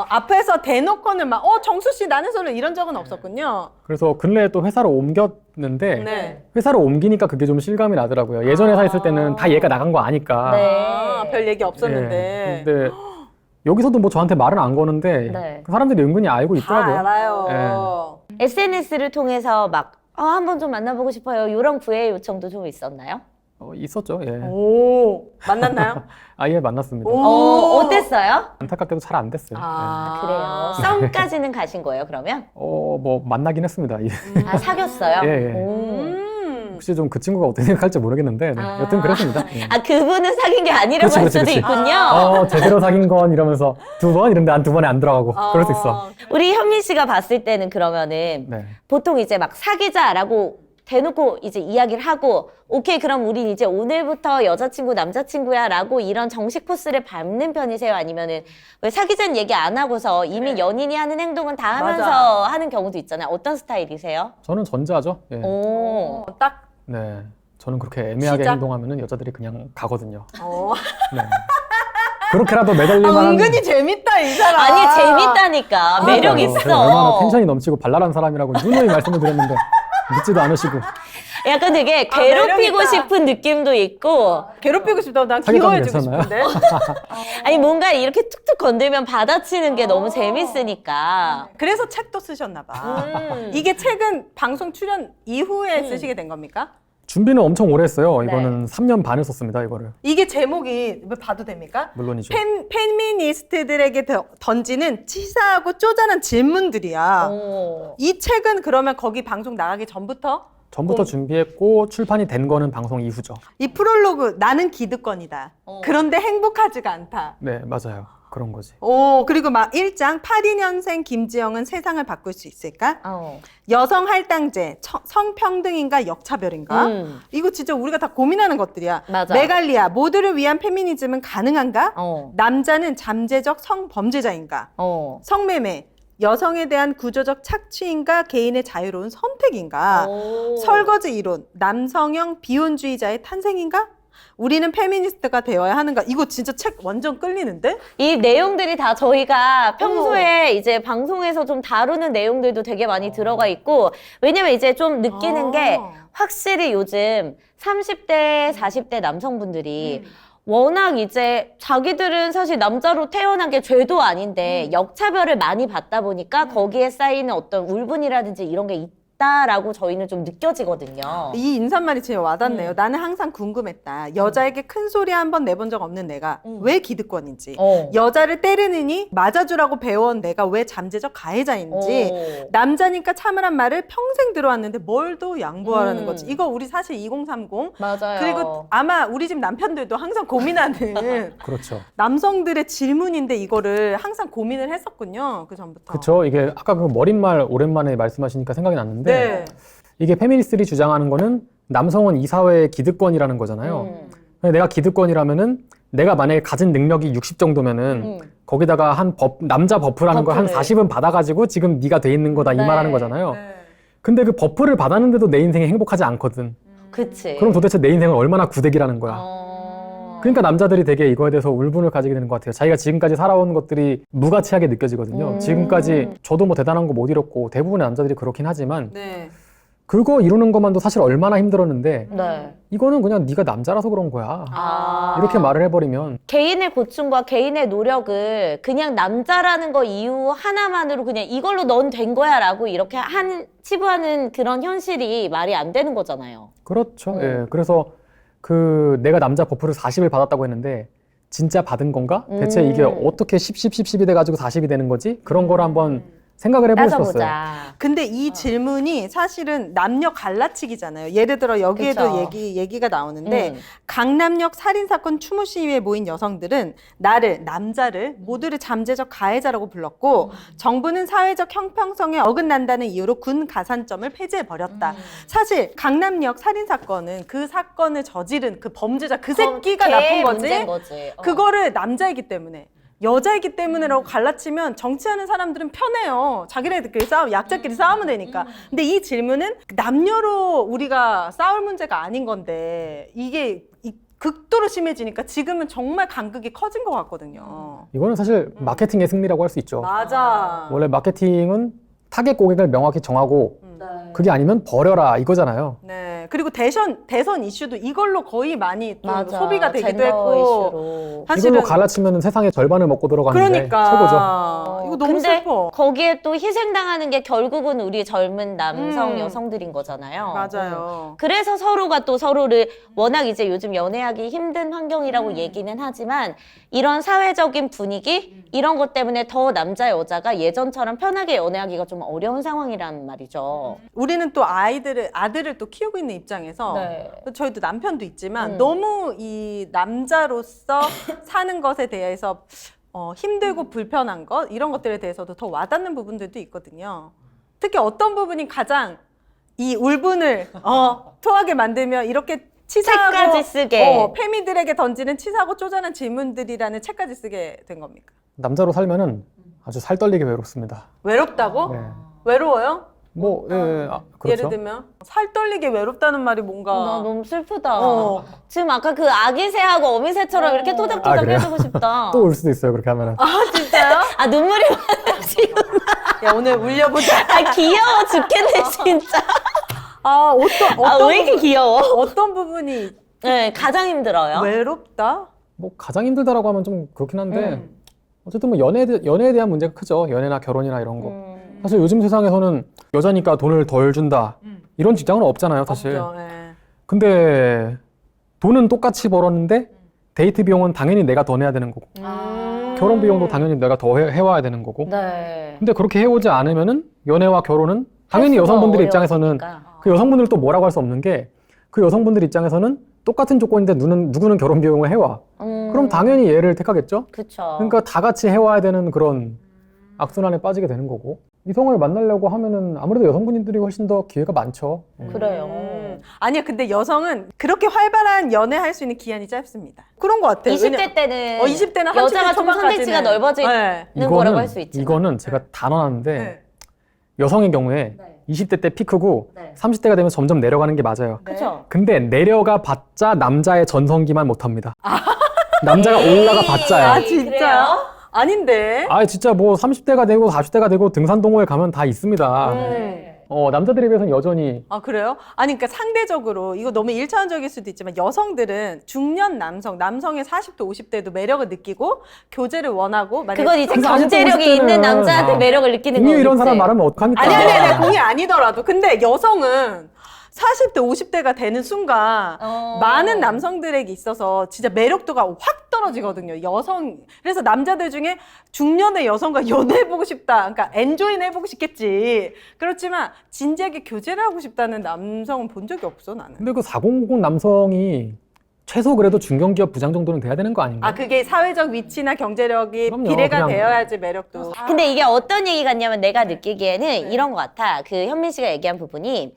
앞에서 대놓고는 막 정수 씨 나는 솔로 이런 적은 없었군요. 그래서 근래에 또 회사를 옮겼는데 네. 회사를 옮기니까 그게 좀 실감이 나더라고요. 예전 회사에 있을 때는 다 얘가 나간 거 아니까. 네. 별 얘기 없었는데. 예. 근데 여기서도 뭐 저한테 말은 안 거는데 네. 그 사람들이 은근히 알고 다 있더라고요. 알아요. SNS를 통해서 막 한번 좀 만나보고 싶어요. 이런 구애 요청도 좀 있었나요? 있었죠. 예. 오, 만났나요? 아예 만났습니다. 오. 어땠어요? 안타깝게도 잘 안 됐어요. 그래요. 썸까지는 가신 거예요, 그러면? 뭐 만나긴 했습니다. 사귀었어요? 예, 예. 오. 혹시 좀 그 친구가 어떻게 생각할지 모르겠는데 네. 여튼 그랬습니다. 예. 그분은 사귄 게 아니라고 그치, 할 그치, 수도 그치. 있군요. 제대로 사귄 건 이러면서 2번 이런데 한 2번에 안 들어가고 그럴 수 있어. 우리 현민 씨가 봤을 때는 그러면은 네. 보통 이제 막 사귀자라고 대놓고 이제 이야기를 하고 오케이 그럼 우린 이제 오늘부터 여자친구 남자친구야 라고 이런 정식 코스를 밟는 편이세요? 아니면은 왜 사귀자는 얘기 안 하고서 이미 연인이 하는 행동은 다 하면서 맞아. 하는 경우도 있잖아요. 어떤 스타일이세요? 저는 전자죠. 예. 오. 딱. 네. 저는 그렇게 애매하게 시작? 행동하면은 여자들이 그냥 가거든요. 어. 네. 그렇게라도 매달릴만한 은근히 재밌다 이 사람. 아니 재밌다니까 매력 그러니까요. 제가 얼마나 있어. 텐션이 넘치고 발랄한 사람이라고 누누이 말씀을 드렸는데 믿지도 않으시고 약간 되게 괴롭히고 매력 있다. 싶은 느낌도 있고 괴롭히고 싶다. 난 사귀자면 귀여워해주고 괜찮나요? 싶은데. 아니 뭔가 이렇게 툭툭 건들면 받아치는 게 너무 재밌으니까. 그래서 책도 쓰셨나 봐. 음. 이게 책은 방송 출연 이후에 쓰시게 된 겁니까? 준비는 엄청 오래 했어요. 네. 이거는 3년 반을 썼습니다. 이거를 이게 제목이 봐도 됩니까? 물론이죠. 페미니스트들에게 던지는 치사하고 쪼잔한 질문들이야. 오. 이 책은 그러면 거기 방송 나가기 전부터 전부터 준비했고 출판이 된 거는 방송 이후죠. 이 프롤로그 나는 기득권이다. 그런데 행복하지가 않다. 네, 맞아요. 그런 거지. 오, 그리고 막 1장 82년생 김지영은 세상을 바꿀 수 있을까? 어. 여성 할당제, 성평등인가 역차별인가? 이거 진짜 우리가 다 고민하는 것들이야. 맞아. 메갈리아, 모두를 위한 페미니즘은 가능한가? 어. 남자는 잠재적 성범죄자인가? 어. 성매매, 여성에 대한 구조적 착취인가? 개인의 자유로운 선택인가? 오. 설거지 이론, 남성형 비혼주의자의 탄생인가? 우리는 페미니스트가 되어야 하는가? 이거 진짜 책 완전 끌리는데? 이 내용들이 다 저희가 평소에 이제 방송에서 좀 다루는 내용들도 되게 많이 들어가 있고, 왜냐면 이제 좀 느끼는 게 확실히 요즘 30대, 40대 남성분들이 워낙 이제 자기들은 사실 남자로 태어난 게 죄도 아닌데 역차별을 많이 받다 보니까 거기에 쌓이는 어떤 울분이라든지 이런 게 있다라고 저희는 좀 느껴지거든요. 이 인사말이 진짜 와닿네요. 나는 항상 궁금했다. 여자에게 큰 소리 한 번 내본 적 없는 내가 왜 기득권인지, 여자를 때리느니 맞아주라고 배워온 내가 왜 잠재적 가해자인지, 남자니까 참으란 말을 평생 들어왔는데 뭘 더 양보하라는 거지. 이거 우리 사실 2030. 맞아요. 그리고 아마 우리 집 남편들도 항상 고민하는 그렇죠. 남성들의 질문인데 이거를 항상 고민을 했었군요. 그 전부터. 그렇죠. 이게 아까 그 머릿말 오랜만에 말씀하시니까 생각이 났는데 네. 이게 페미니스트들이 주장하는 거는 남성은 이 사회의 기득권이라는 거잖아요. 내가 기득권이라면은 내가 만약에 가진 능력이 60 정도면은 거기다가 남자 버프라는 거 한 버프를. 40은 받아가지고 지금 네가 돼 있는 거다 이 네. 말하는 거잖아요. 네. 근데 그 버프를 받았는데도 내 인생이 행복하지 않거든. 그치. 그럼 도대체 내 인생은 얼마나 구대기라는 거야. 그러니까 남자들이 되게 이거에 대해서 울분을 가지게 되는 것 같아요. 자기가 지금까지 살아온 것들이 무가치하게 느껴지거든요. 지금까지 저도 뭐 대단한 거 못 이뤘고 대부분의 남자들이 그렇긴 하지만 네. 그거 이루는 것만도 사실 얼마나 힘들었는데 네. 이거는 그냥 네가 남자라서 그런 거야. 이렇게 말을 해버리면 개인의 고충과 개인의 노력을 그냥 남자라는 거 이유 하나만으로 그냥 이걸로 넌 된 거야 라고 이렇게 치부하는 그런 현실이 말이 안 되는 거잖아요. 그렇죠. 예. 그래서 그 내가 남자 버프를 40을 받았다고 했는데 진짜 받은 건가? 대체 이게 어떻게 10이 돼가지고 40이 되는 거지? 그런 거를 한번 생각을 해보고 싶었어요. 따져보자. 근데 이 질문이 사실은 남녀 갈라치기잖아요. 예를 들어 여기에도 그쵸. 얘기가 나오는데 강남역 살인사건 추모 시위에 모인 여성들은 남자를 모두를 잠재적 가해자라고 불렀고 정부는 사회적 형평성에 어긋난다는 이유로 군 가산점을 폐지해버렸다. 사실 강남역 살인사건은 그 사건을 저지른 그 범죄자 그 새끼가 나쁜 거지. 문제인 거지. 그거를 남자이기 때문에 여자이기 때문에라고 갈라치면 정치하는 사람들은 편해요. 자기네들끼리 약자끼리 싸우면 되니까. 근데 이 질문은 남녀로 우리가 싸울 문제가 아닌 건데 이게 극도로 심해지니까 지금은 정말 간극이 커진 것 같거든요. 이거는 사실 마케팅의 승리라고 할 수 있죠. 맞아. 원래 마케팅은 타겟 고객을 명확히 정하고 그게 아니면 버려라 이거잖아요. 네. 그리고 대선 이슈도 이걸로 거의 많이 좀 맞아. 소비가 되기도 젠더 했고. 이슈로. 사실은 이걸로 갈라치면 세상의 절반을 먹고 들어가는데 그러니까 최고죠. 이거 너무 근데 슬퍼. 거기에 또 희생당하는 게 결국은 우리 젊은 남성, 여성들인 거잖아요. 맞아요. 그래서 서로가 또 서로를 워낙 이제 요즘 연애하기 힘든 환경이라고 얘기는 하지만 이런 사회적인 분위기 이런 것 때문에 더 남자 여자가 예전처럼 편하게 연애하기가 좀 어려운 상황이란 말이죠. 우리는 또 아들을 또 키우고 있는 입장에서 네. 저희도 남편도 있지만 너무 이 남자로서 사는 것에 대해서 힘들고 불편한 것 이런 것들에 대해서도 더 와닿는 부분들도 있거든요. 특히 어떤 부분이 가장 이 울분을 토하게 만들면 이렇게 치사하고 책까지 쓰게. 페미들에게 던지는 치사하고 쪼잔한 질문들이라는 책까지 쓰게 된 겁니까? 남자로 살면은 아주 살떨리게 외롭습니다. 외롭다고? 네. 외로워요? 뭐 그렇죠. 예를 들면 살 떨리게 외롭다는 말이 뭔가 나 너무 슬프다. 지금 아까 그 아기새하고 어미새처럼 이렇게 아, 토닥토닥 그래요? 해주고 싶다. 또 울 수도 있어요 그렇게 하면은. 진짜요? 아 눈물이 막 지금. 야 오늘 울려보자. 아 귀여워 죽겠네 진짜. 어떤 왜 이렇게 귀여워? 어떤 부분이 네 가장 힘들어요. 외롭다? 뭐 가장 힘들다라고 하면 좀 그렇긴 한데 어쨌든 뭐 연애에 대한 문제가 크죠. 연애나 결혼이나 이런 거. 사실 요즘 세상에서는 여자니까 돈을 덜 준다 이런 직장은 없잖아요 사실. 없죠. 예. 근데 돈은 똑같이 벌었는데 데이트 비용은 당연히 내가 더 내야 되는 거고 결혼 비용도 당연히 내가 더 해와야 되는 거고. 네. 근데 그렇게 해오지 않으면은 연애와 결혼은 당연히 수가 여성분들 입장에서는 어려우니까. 그 여성분들 또 뭐라고 할 수 없는 게 그 여성분들 입장에서는 똑같은 조건인데 누구는 결혼 비용을 해와. 그럼 당연히 얘를 택하겠죠? 그쵸. 그러니까 다 같이 해와야 되는 그런 악순환에 빠지게 되는 거고. 이성을 만나려고 하면은 아무래도 여성분들이 훨씬 더 기회가 많죠. 그래요. 아니야, 근데 여성은 그렇게 활발한 연애할 수 있는 기한이 짧습니다. 그런 것 같아요. 20대 때는 20대는 여자가 좀 선택지가 넓어지는 거라고 할 수 있지만. 이거는 제가 단언하는데 네. 여성의 경우에 20대 때 피크고 30대가 되면 점점 내려가는 게 맞아요. 그쵸. 근데 내려가 봤자 남자의 전성기만 못합니다. 남자가 올라가 봤자야. 아, 진짜요? 아닌데. 아 진짜 뭐 30대가 되고 40대가 되고 등산동호회 가면 다 있습니다. 남자들에 비해서는 여전히 아, 그래요? 아니, 그러니까 상대적으로 이거 너무 일차원적일 수도 있지만 여성들은 중년 남성의 40대, 50대도 매력을 느끼고 교제를 원하고 만약에 그건 이제 그 40대, 경제력이 50대는 있는 남자한테 매력을 느끼는 공유 거겠지. 이런 사람 말하면 어떡합니까? 아니, 공이 아니더라도. 근데 여성은 40대, 50대가 되는 순간 많은 남성들에게 있어서 진짜 매력도가 확 떨어지거든요. 그래서 남자들 중에 중년의 여성과 연애해보고 싶다. 그러니까 엔조이는 해보고 싶겠지. 그렇지만 진지하게 교제를 하고 싶다는 남성은 본 적이 없어, 나는. 근데 그 4050 남성이 최소 그래도 중견기업 부장 정도는 돼야 되는 거 아닌가? 아, 그게 사회적 위치나 경제력이 그럼요, 비례가 그냥. 되어야지 매력도. 근데 이게 어떤 얘기 같냐면 내가 느끼기에는 이런 것 같아. 그 현민 씨가 얘기한 부분이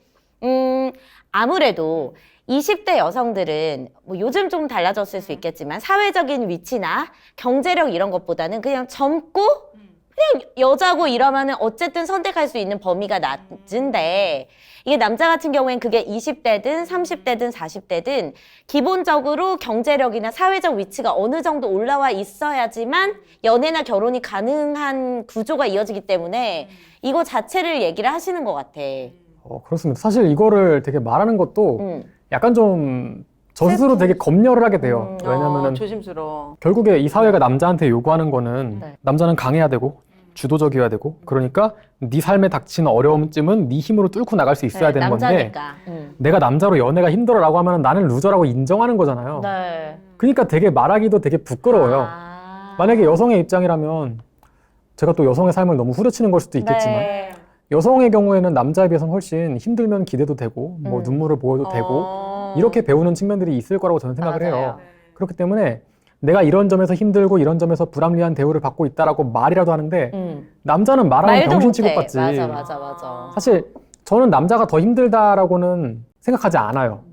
아무래도 20대 여성들은 뭐 요즘 좀 달라졌을 수 있겠지만 사회적인 위치나 경제력 이런 것보다는 그냥 젊고 그냥 여자고 이러면은 어쨌든 선택할 수 있는 범위가 낮은데 이게 남자 같은 경우엔 그게 20대든 30대든 40대든 기본적으로 경제력이나 사회적 위치가 어느 정도 올라와 있어야지만 연애나 결혼이 가능한 구조가 이어지기 때문에 이거 자체를 얘기를 하시는 것 같아. 그렇습니다. 사실 이거를 되게 말하는 것도 약간 좀 저 스스로 되게 검열을 하게 돼요. 왜냐면은 조심스러워. 결국에 이 사회가 남자한테 요구하는 거는 네. 남자는 강해야 되고 주도적이어야 되고 그러니까 네 삶에 닥치는 어려움쯤은 네 힘으로 뚫고 나갈 수 있어야 되는 건데 남자니까. 내가 남자로 연애가 힘들어라고 하면 나는 루저라고 인정하는 거잖아요. 네. 그러니까 되게 말하기도 되게 부끄러워요. 만약에 여성의 입장이라면 제가 또 여성의 삶을 너무 후려치는 걸 수도 있겠지만 네. 여성의 경우에는 남자에 비해서는 훨씬 힘들면 기대도 되고 뭐 눈물을 보여도 되고 이렇게 배우는 측면들이 있을 거라고 저는 생각을 맞아요. 해요. 그렇기 때문에 내가 이런 점에서 힘들고 이런 점에서 불합리한 대우를 받고 있다라고 말이라도 하는데 남자는 말하면 말도 병신 못해. 취급받지. 맞아. 사실 저는 남자가 더 힘들다라고는 생각하지 않아요.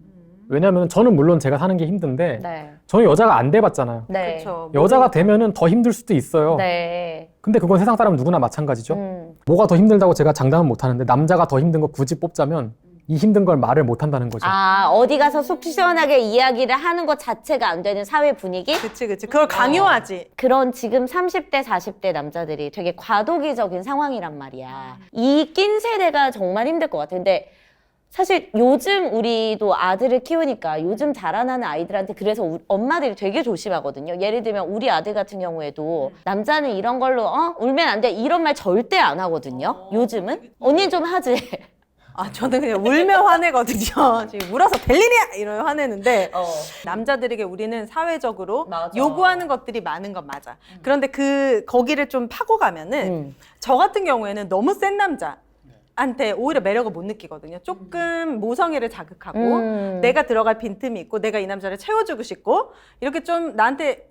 왜냐하면 저는 물론 제가 사는 게 힘든데 네. 저는 여자가 안 돼봤잖아요. 네. 그렇죠. 여자가 되면은 더 힘들 수도 있어요. 네. 근데 그건 세상 사람 누구나 마찬가지죠. 뭐가 더 힘들다고 제가 장담은 못하는데 남자가 더 힘든 거 굳이 뽑자면 이 힘든 걸 말을 못한다는 거죠. 어디 가서 속 시원하게 이야기를 하는 것 자체가 안 되는 사회 분위기? 그치. 그걸 강요하지. 그런 지금 30대, 40대 남자들이 되게 과도기적인 상황이란 말이야. 이 낀 세대가 정말 힘들 것 같아. 근데 사실 요즘 우리도 아들을 키우니까 요즘 자라나는 아이들한테 그래서 엄마들이 되게 조심하거든요. 예를 들면 우리 아들 같은 경우에도 남자는 이런 걸로 울면 안 돼 이런 말 절대 안 하거든요. 요즘은 언니 좀 하지. 저는 그냥 울면 화내거든요. 지금 울어서 될 일이야! 이러면 화내는데 남자들에게 우리는 사회적으로 맞아. 요구하는 것들이 많은 건 맞아. 그런데 거기를 좀 파고 가면은 저 같은 경우에는 너무 센 남자한테 오히려 매력을 못 느끼거든요. 조금 모성애를 자극하고 내가 들어갈 빈틈이 있고 내가 이 남자를 채워주고 싶고 이렇게 좀 나한테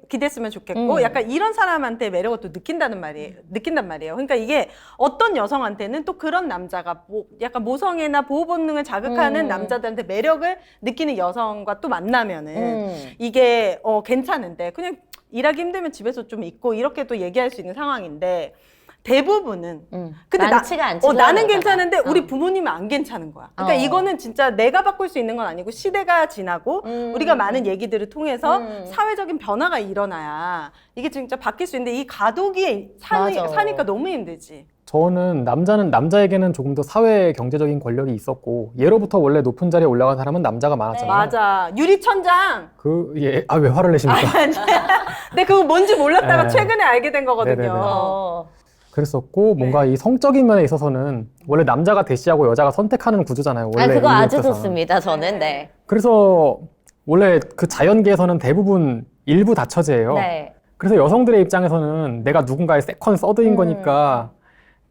기댔으면 좋겠고 약간 이런 사람한테 매력을 또 느낀단 말이에요. 그러니까 이게 어떤 여성한테는 또 그런 남자가 약간 모성애나 보호 본능을 자극하는 남자들한테 매력을 느끼는 여성과 또 만나면은 이게 괜찮은데 그냥 일하기 힘들면 집에서 좀 있고 이렇게 또 얘기할 수 있는 상황인데 대부분은 근데 많지가 않지. 나는 괜찮은데 우리 부모님은 안 괜찮은 거야. 그러니까 이거는 진짜 내가 바꿀 수 있는 건 아니고 시대가 지나고 우리가 많은 얘기들을 통해서 사회적인 변화가 일어나야 이게 진짜 바뀔 수 있는데 이 가도기에 사니까 너무 힘들지. 저는 남자는 남자에게는 조금 더 사회 경제적인 권력이 있었고 예로부터 원래 높은 자리에 올라간 사람은 남자가 많았잖아요. 맞아. 유리천장. 왜 화를 내십니까? 근데 그거 뭔지 몰랐다가 네. 최근에 알게 된 거거든요. 네네네. 그랬었고 뭔가 이 성적인 면에 있어서는 원래 남자가 대시하고 여자가 선택하는 구조잖아요. 원래 그거 아주 인류에서는. 좋습니다. 저는 네. 그래서 원래 그 자연계에서는 대부분 일부 다처제예요. 네. 그래서 여성들의 입장에서는 내가 누군가의 세컨 서드인 거니까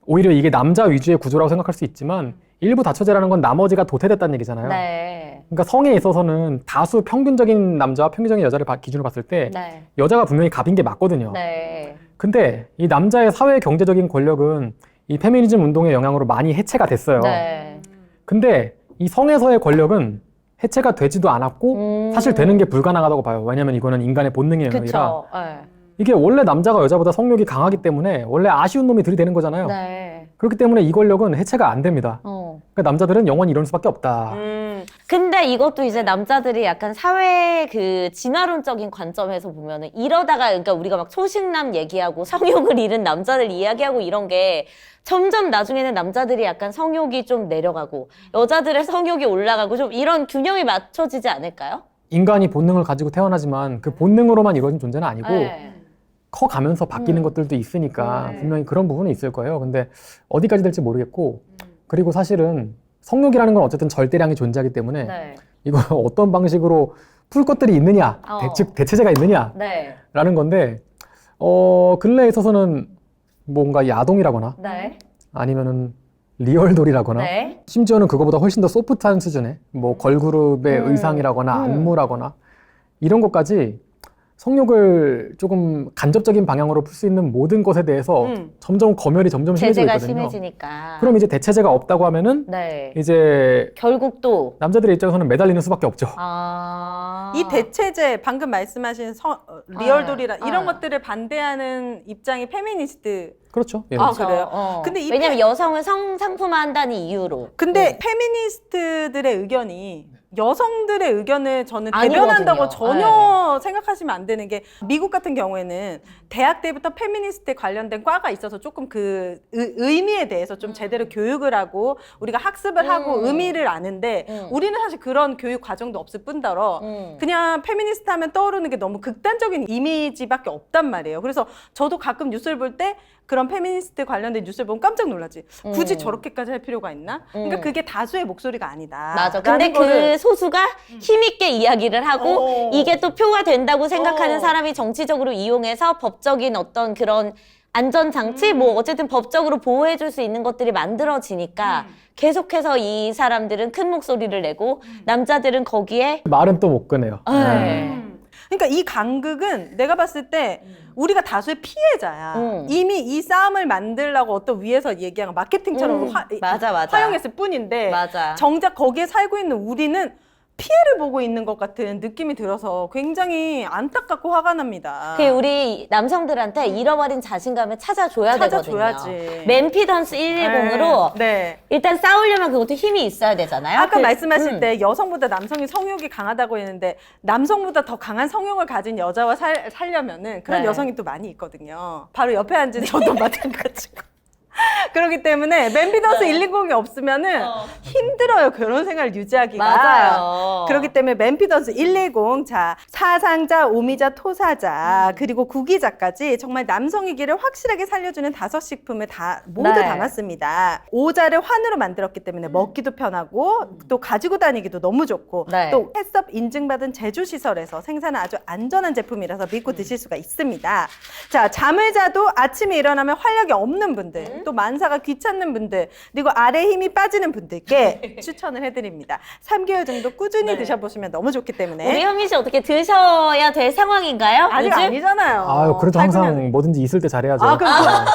오히려 이게 남자 위주의 구조라고 생각할 수 있지만 일부 다처제라는 건 나머지가 도태됐다는 얘기잖아요. 네. 그러니까 성에 있어서는 다수 평균적인 남자와 평균적인 여자를 기준으로 봤을 때 네. 여자가 분명히 갑인 게 맞거든요. 네. 근데 이 남자의 사회 경제적인 권력은 이 페미니즘 운동의 영향으로 많이 해체가 됐어요. 네. 근데 이 성에서의 권력은 해체가 되지도 않았고 사실 되는 게 불가능하다고 봐요. 왜냐면 이거는 인간의 본능의 영역이라 그쵸. 네. 이게 원래 남자가 여자보다 성욕이 강하기 때문에 원래 아쉬운 놈이 들이대는 거잖아요. 네. 그렇기 때문에 이 권력은 해체가 안 됩니다. 어. 그러니까 남자들은 영원히 이럴 수밖에 없다. 근데 이것도 이제 남자들이 약간 사회 그 진화론적인 관점에서 보면은 이러다가 그러니까 우리가 막 초식남 얘기하고 성욕을 잃은 남자들 이야기하고 이런 게 점점 나중에는 남자들이 약간 성욕이 좀 내려가고 여자들의 성욕이 올라가고 좀 이런 균형이 맞춰지지 않을까요? 인간이 본능을 가지고 태어나지만 그 본능으로만 이루어진 존재는 아니고 네. 커가면서 바뀌는 것들도 있으니까 분명히 그런 부분은 있을 거예요. 근데 어디까지 될지 모르겠고 그리고 사실은 성욕이라는 건 어쨌든 절대량이 존재하기 때문에 네. 이거 어떤 방식으로 풀 것들이 있느냐, 즉 대체제가 있느냐라는 네. 건데 근래에 있어서는 뭔가 야동이라거나 네. 아니면은 리얼돌이라거나 네. 심지어는 그거보다 훨씬 더 소프트한 수준의 뭐 걸그룹의 의상이라거나 안무라거나 이런 것까지 성욕을 조금 간접적인 방향으로 풀 수 있는 모든 것에 대해서 점점 검열이 점점 심해지고 제재가 있거든요. 심해지니까. 그럼 이제 대체제가 없다고 하면은 네. 이제 결국 또 남자들의 입장에서는 매달리는 수밖에 없죠. 이 대체제 방금 말씀하신 리얼돌이라 이런 것들을 반대하는 입장이 페미니스트. 그렇죠. 예. 그래요? 근데 이 왜냐면 여성을 상품화한다는 이유로. 근데 페미니스트들의 의견이 여성들의 의견을 저는 아니거든요. 대변한다고 전혀 생각하시면 안 되는 게 미국 같은 경우에는 대학 때부터 페미니스트에 관련된 과가 있어서 조금 그 의미에 대해서 좀 제대로 교육을 하고 우리가 학습을 하고 의미를 아는데 우리는 사실 그런 교육 과정도 없을 뿐더러 그냥 페미니스트 하면 떠오르는 게 너무 극단적인 이미지밖에 없단 말이에요. 그래서 저도 가끔 뉴스를 볼 때 그런 페미니스트 관련된 뉴스를 보면 깜짝 놀라지. 굳이 저렇게까지 할 필요가 있나? 그러니까 그게 다수의 목소리가 아니다. 맞아. 근데 그 소수가 힘있게 이야기를 하고 이게 또 표가 된다고 생각하는 사람이 정치적으로 이용해서 법적인 어떤 그런 안전장치? 뭐 어쨌든 법적으로 보호해줄 수 있는 것들이 만들어지니까 계속해서 이 사람들은 큰 목소리를 내고 남자들은 거기에 말은 또 못 꺼내요. 그러니까 이 간극은 내가 봤을 때 우리가 다수의 피해자야. 이미 이 싸움을 만들려고 어떤 위에서 얘기한 마케팅처럼 맞아. 활용했을 뿐인데 맞아. 정작 거기에 살고 있는 우리는 피해를 보고 있는 것 같은 느낌이 들어서 굉장히 안타깝고 화가 납니다. 그 우리 남성들한테 잃어버린 자신감을 찾아줘야 찾아줘야지. 되거든요. 맨피던스 110으로 네. 일단 싸우려면 그것도 힘이 있어야 되잖아요. 아까 말씀하실 때 여성보다 남성이 성욕이 강하다고 했는데 남성보다 더 강한 성욕을 가진 여자와 살려면은 그런 네. 여성이 또 많이 있거든요. 바로 옆에 앉은 저도 마찬가지고. 그렇기 때문에 맨피던스 120이 없으면은 힘들어요. 결혼 생활 유지하기가. 맞아요. 그렇기 때문에 맨피던스 120, 자, 사상자, 오미자, 토사자, 그리고 구기자까지 정말 남성의 길을 확실하게 살려주는 5식품을 다 모두 네. 담았습니다. 오자를 환으로 만들었기 때문에 먹기도 편하고 또 가지고 다니기도 너무 좋고 네. 또 햇섭 인증받은 제조시설에서 생산한 아주 안전한 제품이라서 믿고 드실 수가 있습니다. 자, 잠을 자도 아침에 일어나면 활력이 없는 분들, 또 만사가 귀찮는 분들, 그리고 아래 힘이 빠지는 분들께 추천을 해드립니다. 3개월 정도 꾸준히 드셔보시면 너무 좋기 때문에. 우리 현민 씨 어떻게 드셔야 될 상황인가요? 아직 요즘? 아니잖아요. 아유, 그래도 항상 살구면. 뭐든지 있을 때 잘해야죠.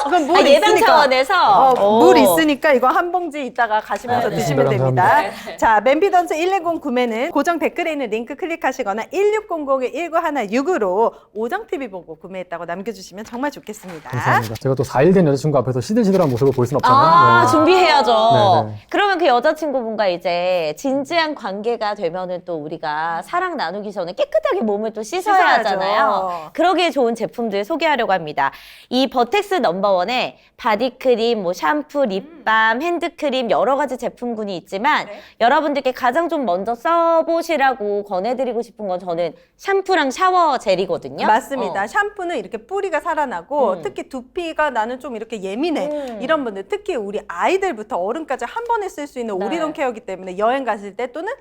그럼 물 예방 있으니까. 차원에서 물 있으니까 이거 한 봉지 이따가 가시면서 드시면 알겠습니다. 됩니다. 자, 맨피던스 110 구매는 고정 댓글에 있는 링크 클릭하시거나 1600-1916으로 오정TV 보고 구매했다고 남겨주시면 정말 좋겠습니다. 감사합니다. 제가 또 4일 된 여자친구 앞에서 시들시들한 모습을 볼 순 없잖아요. 네. 준비해야죠. 네. 그러면 그 여자친구분과 이제 진지한 관계가 되면은 또 우리가 사랑 나누기 전에 깨끗하게 몸을 또 씻어야 씻어야죠. 하잖아요. 그러기에 좋은 제품들 소개하려고 합니다. 이 버텍스 넘버원에 바디크림, 뭐 샴푸, 립밤, 핸드크림 여러 가지 제품군이 있지만 여러분들께 가장 좀 먼저 써보시라고 권해드리고 싶은 건 저는 샴푸랑 샤워 젤이거든요. 맞습니다. 샴푸는 이렇게 뿌리가 살아나고 특히 두피가 나는 좀 이렇게 예민해. 이런 분들, 특히 우리 아이들부터 어른까지 한 번에 쓸 수 있는 네. 오리돈 케어기 때문에 여행 가실 때 또는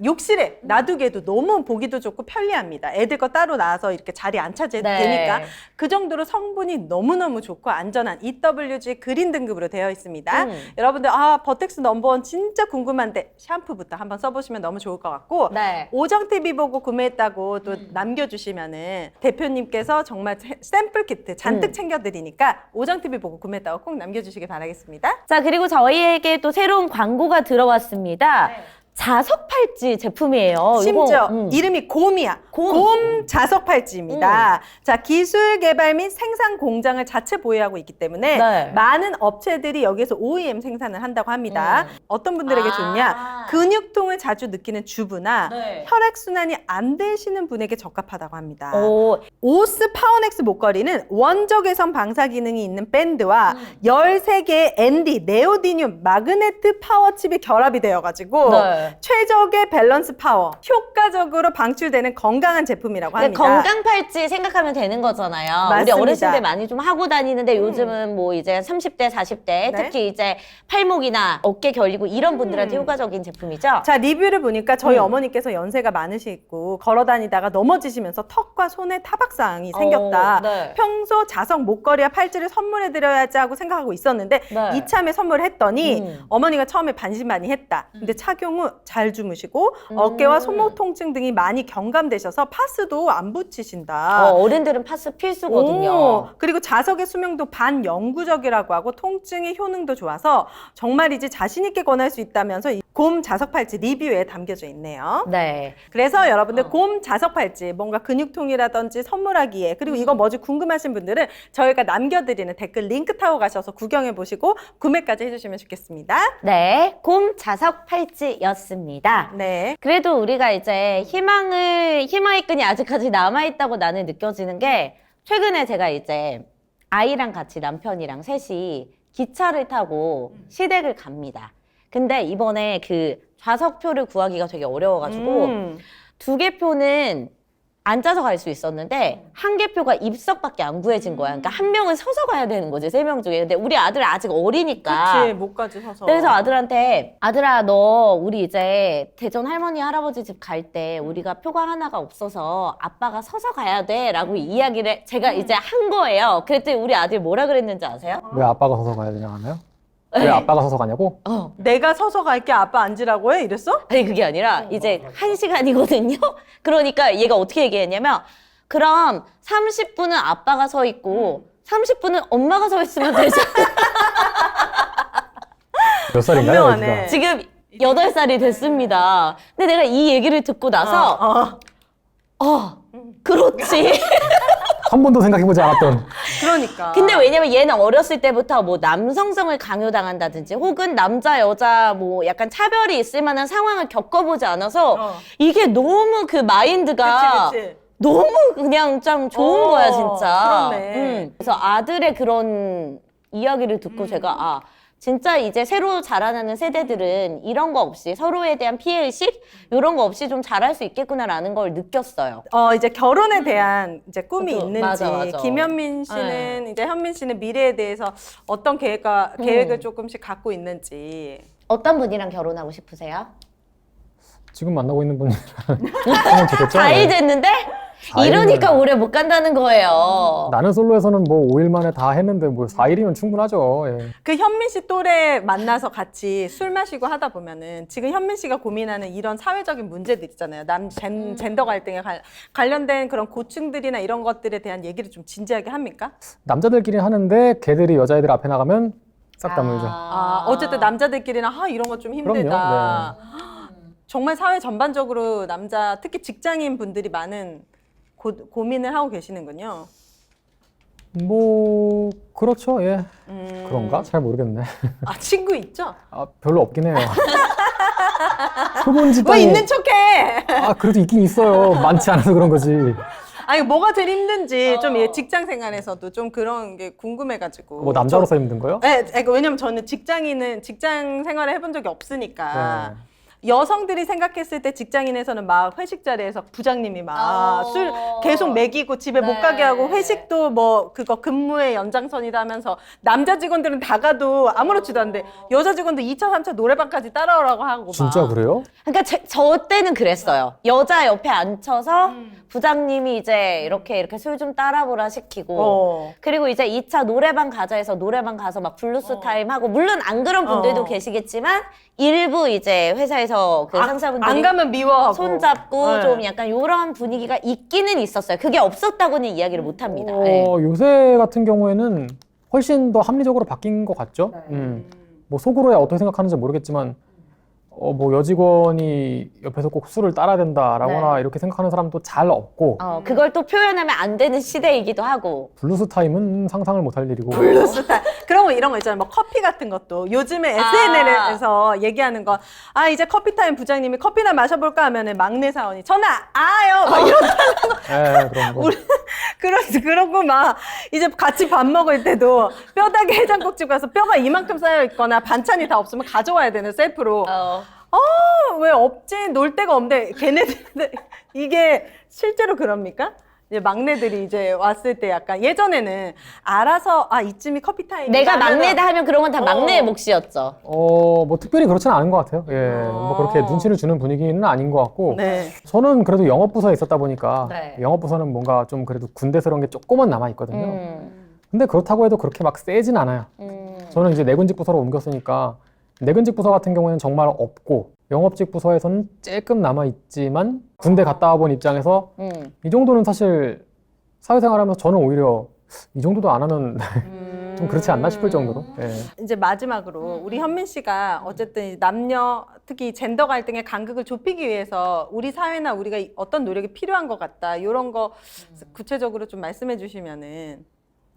욕실에 놔두기에도 너무 보기도 좋고 편리합니다. 애들 거 따로 놔서 이렇게 자리 안 차지해도 네. 되니까 그 정도로 성분이 너무너무 좋고 안전한 EWG 그린 등급으로 되어 있습니다. 여러분들 버텍스 넘버원 진짜 궁금한데 샴푸부터 한번 써보시면 너무 좋을 것 같고 네. 오정TV 보고 구매했다고 또 남겨주시면은 대표님께서 정말 샘플 키트 잔뜩 챙겨드리니까 오정TV 보고 구매했다고 꼭 남겨주시기 바라겠습니다. 자, 그리고 저희에게 또 새로운 광고가 들어왔습니다. 자석 팔찌 제품이에요. 심지어 이거, 이름이 곰이야. 곰 자석 팔찌입니다. 자, 기술 개발 및 생산 공장을 자체 보유하고 있기 때문에 네. 많은 업체들이 여기서 OEM 생산을 한다고 합니다. 어떤 분들에게 좋냐? 근육통을 자주 느끼는 주부나 네. 혈액순환이 안 되시는 분에게 적합하다고 합니다. 오, 오스 파워넥스 목걸이는 원적 외선 방사 기능이 있는 밴드와 13개의 ND, 네오디듐, 마그네트 파워칩이 결합이 되어가지고 네. 최적의 밸런스 파워, 효과적으로 방출되는 건강한 제품이라고 근데 합니다. 건강 팔찌 생각하면 되는 거잖아요. 우리 맞습니다. 어르신들 많이 좀 하고 다니는데 요즘은 뭐 이제 30대, 40대 특히 이제 팔목이나 어깨 결리고 이런 분들한테 효과적인 제품이죠. 자, 리뷰를 보니까 저희 어머니께서 연세가 많으시고 걸어 다니다가 넘어지시면서 턱과 손에 타박상이 생겼다. 네. 평소 자석 목걸이와 팔찌를 선물해드려야지 하고 생각하고 있었는데 네. 이참에 선물을 했더니 어머니가 처음에 반신반의했다. 근데 착용 후 잘 주무시고 어깨와 손목 통증 등이 많이 경감되셔서 파스도 안 붙이신다. 어른들은 파스 필수거든요. 오, 그리고 자석의 수명도 반영구적이라고 하고 통증의 효능도 좋아서 정말이지 자신 있게 권할 수 있다면서 이 곰 자석 팔찌 리뷰에 담겨져 있네요. 네. 그래서 여러분들 곰 자석 팔찌 뭔가 근육통이라든지 선물하기에 그리고 이거 뭐지 궁금하신 분들은 저희가 남겨드리는 댓글 링크 타고 가셔서 구경해 보시고 구매까지 해주시면 좋겠습니다. 네. 곰 자석 팔찌였습니다. 네. 그래도 우리가 이제 희망의 끈이 아직까지 남아있다고 나는 느껴지는 게 최근에 제가 이제 아이랑 같이 남편이랑 셋이 기차를 타고 시댁을 갑니다. 근데 이번에 그 좌석표를 구하기가 되게 어려워가지고 2개 표는 앉아서 갈 수 있었는데 1개 표가 입석밖에 안 구해진 거야. 그러니까 한 명은 서서 가야 되는 거지, 3명 중에. 근데 우리 아들 아직 어리니까. 그치, 목까지 서서. 그래서 아들한테 아들아 너 우리 이제 대전 할머니 할아버지 집 갈 때 우리가 표가 하나가 없어서 아빠가 서서 가야 돼 라고 이야기를 제가 이제 한 거예요. 그랬더니 우리 아들이 뭐라 그랬는지 아세요? 왜 아빠가 서서 가야 되냐 하나요? 왜 아빠가 서서 가냐고? 내가 서서 갈게 아빠 앉으라고 해? 이랬어? 아니 그게 아니라 이제 1시간이거든요. 그러니까 얘가 어떻게 얘기했냐면 그럼 30분은 아빠가 서 있고 30분은 엄마가 서 있으면 되잖아. 몇 살인가요? 현명하네. 애기가? 지금 8살이 됐습니다. 근데 내가 이 얘기를 듣고 나서 그렇지. 한 번도 생각해보지 않았던. 그러니까. 근데 왜냐면 얘는 어렸을 때부터 뭐 남성성을 강요당한다든지 혹은 남자 여자 뭐 약간 차별이 있을 만한 상황을 겪어보지 않아서 이게 너무 그 마인드가 그치. 너무 그냥 참 좋은 거야 진짜. 그렇네. 그래서 아들의 그런 이야기를 듣고 제가 진짜 이제 새로 자라나는 세대들은 이런 거 없이 서로에 대한 피해의식 이런 거 없이 좀 잘할 수 있겠구나라는 걸 느꼈어요. 이제 결혼에 대한 이제 꿈이 그것도, 있는지 맞아. 김현민 씨는 이제 현민 씨는 미래에 대해서 어떤 계획을 조금씩 갖고 있는지. 어떤 분이랑 결혼하고 싶으세요? 지금 만나고 있는 분이랑 하면 좋겠죠? 4일 됐는데? 4일이면 이러니까 오래 못 간다는 거예요. 나는 솔로에서는 뭐 5일 만에 다 했는데 뭐 4일이면 충분하죠. 예. 그 현민 씨 또래 만나서 같이 술 마시고 하다 보면은 지금 현민 씨가 고민하는 이런 사회적인 문제들 있잖아요. 젠더 갈등에 관련된 그런 고충들이나 이런 것들에 대한 얘기를 좀 진지하게 합니까? 남자들끼리 하는데 걔들이 여자애들 앞에 나가면 싹 다물죠. 어쨌든 남자들끼리는 이런 거 좀 힘들다. 그럼요, 정말 사회 전반적으로 남자, 특히 직장인 분들이 많은 고민을 하고 계시는군요. 뭐 그렇죠. 예. 그런가? 잘 모르겠네. 친구 있죠? 별로 없긴 해요. 표본 집단이 왜 있는 척해? 그래도 있긴 있어요. 많지 않아서 그런 거지. 아니 뭐가 제일 힘든지 좀 직장 생활에서도 좀 그런 게 궁금해가지고. 뭐 남자로서 힘든 거요? 네, 왜냐면 저는 직장 생활을 해본 적이 없으니까. 네. 여성들이 생각했을 때 직장인에서는 막 회식 자리에서 부장님이 막 술 계속 먹이고 집에 못 가게 하고 회식도 뭐 그거 근무의 연장선이다 하면서 남자 직원들은 다 가도 아무렇지도 않은데 여자 직원들 2차, 3차 노래방까지 따라오라고 하고 진짜 막. 그래요? 그러니까 저 때는 그랬어요. 여자 옆에 앉혀서 부장님이 이제 이렇게 술 좀 따라보라 시키고 그리고 이제 2차 노래방 가자 해서 노래방 가서 막 블루스 타임 하고 물론 안 그런 분들도 계시겠지만 일부 이제 회사에서 그 상사분들이 안 가면 미워하고 손잡고 네. 좀 약간 요런 분위기가 있기는 있었어요. 그게 없었다고는 이야기를 못 합니다. 네. 요새 같은 경우에는 훨씬 더 합리적으로 바뀐 것 같죠? 뭐 속으로야 어떻게 생각하는지 모르겠지만 뭐 여직원이 옆에서 꼭 술을 따라야 된다라거나 네. 이렇게 생각하는 사람도 잘 없고 그걸 또 표현하면 안 되는 시대이기도 하고. 블루스 타임은 상상을 못할 일이고 블루스타 그런 거 이런 거 있잖아요. 뭐 커피 같은 것도 요즘에 SNL에서 얘기하는 거 이제 커피 타임 부장님이 커피나 마셔볼까 하면은 막내 사원이 전화 아요 막 이런 그런 거. 그러고 막 이제 같이 밥 먹을 때도 뼈다귀 해장국집 가서 뼈가 이만큼 쌓여 있거나 반찬이 다 없으면 가져와야 되는 셀프로 왜 없지 놀 데가 없는데 걔네들 이게 실제로 그럽니까? 이제 막내들이 이제 왔을 때 약간 예전에는 알아서 이쯤이 커피 타임 내가 막내다 하면 그런 건 다 막내의 몫이었죠. 뭐 특별히 그렇지는 않은 것 같아요. 뭐 그렇게 눈치를 주는 분위기는 아닌 것 같고 네. 저는 그래도 영업부서에 있었다 보니까 네. 영업부서는 뭔가 좀 그래도 군대스러운 게 조금은 남아 있거든요. 근데 그렇다고 해도 그렇게 막 세진 않아요. 저는 이제 내근직 부서로 옮겼으니까 내근직 부서 같은 경우에는 정말 없고 영업직 부서에서는 조금 남아 있지만 군대 갔다 와본 입장에서 이 정도는 사실 사회생활하면서 저는 오히려 이 정도도 안 하면 좀 그렇지 않나 싶을 정도로. 이제 마지막으로 우리 현민 씨가 어쨌든 남녀 특히 젠더 갈등의 간극을 좁히기 위해서 우리 사회나 우리가 어떤 노력이 필요한 것 같다 이런 거 구체적으로 좀 말씀해 주시면은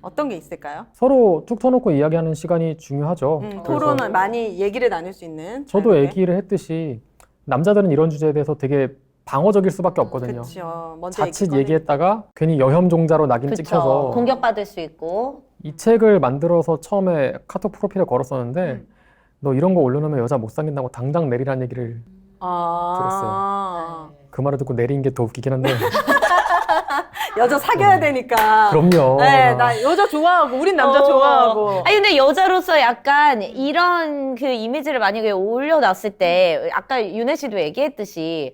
어떤 게 있을까요? 서로 툭 터놓고 이야기하는 시간이 중요하죠. 토론을 많이 얘기를 나눌 수 있는 저도 자유롭게. 얘기를 했듯이 남자들은 이런 주제에 대해서 되게 방어적일 수밖에 없거든요. 그렇죠. 먼저 자칫 얘기했다가 괜히 여혐종자로 낙인 그쵸. 찍혀서 공격받을 수 있고. 이 책을 만들어서 처음에 카톡 프로필에 걸었었는데 너 이런 거 올려놓으면 여자 못 사귄다고 당장 내리라는 얘기를 들었어요. 그 말을 듣고 내린 게 더 웃기긴 한데 여자 사귀어야 되니까. 그럼요. 네, 나 여자 좋아하고 우린 남자 좋아하고. 아니 근데 여자로서 약간 이런 그 이미지를 만약에 올려놨을 때 아까 윤혜 씨도 얘기했듯이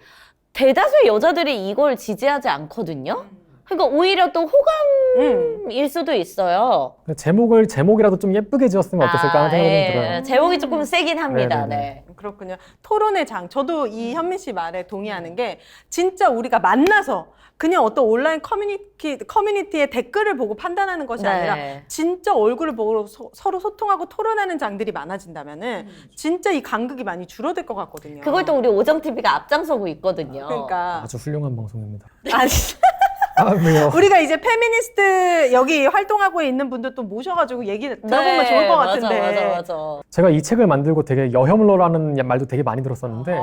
대다수의 여자들이 이걸 지지하지 않거든요. 그러니까 오히려 또 호감일 수도 있어요. 제목이라도 좀 예쁘게 지었으면 어땠을까 하는 생각이 좀 들어요. 제목이 조금 세긴 합니다. 네네네. 네. 그렇군요. 토론의 장. 저도 이 현민 씨 말에 동의하는 게 진짜 우리가 만나서 그냥 어떤 온라인 커뮤니티의 댓글을 보고 판단하는 것이 네. 아니라 진짜 얼굴을 보고 서로 소통하고 토론하는 장들이 많아지다면은 진짜 이 간극이 많이 줄어들 것 같거든요. 그걸 또 우리 오정TV가 앞장서고 있거든요. 그러니까 아주 훌륭한 방송입니다. 아니, 왜요? 우리가 이제 페미니스트 여기 활동하고 있는 분들 또 모셔가지고 얘기 들어보면 좋을 것 같은데. 맞아. 제가 이 책을 만들고 되게 여혐러라는 말도 되게 많이 들었었는데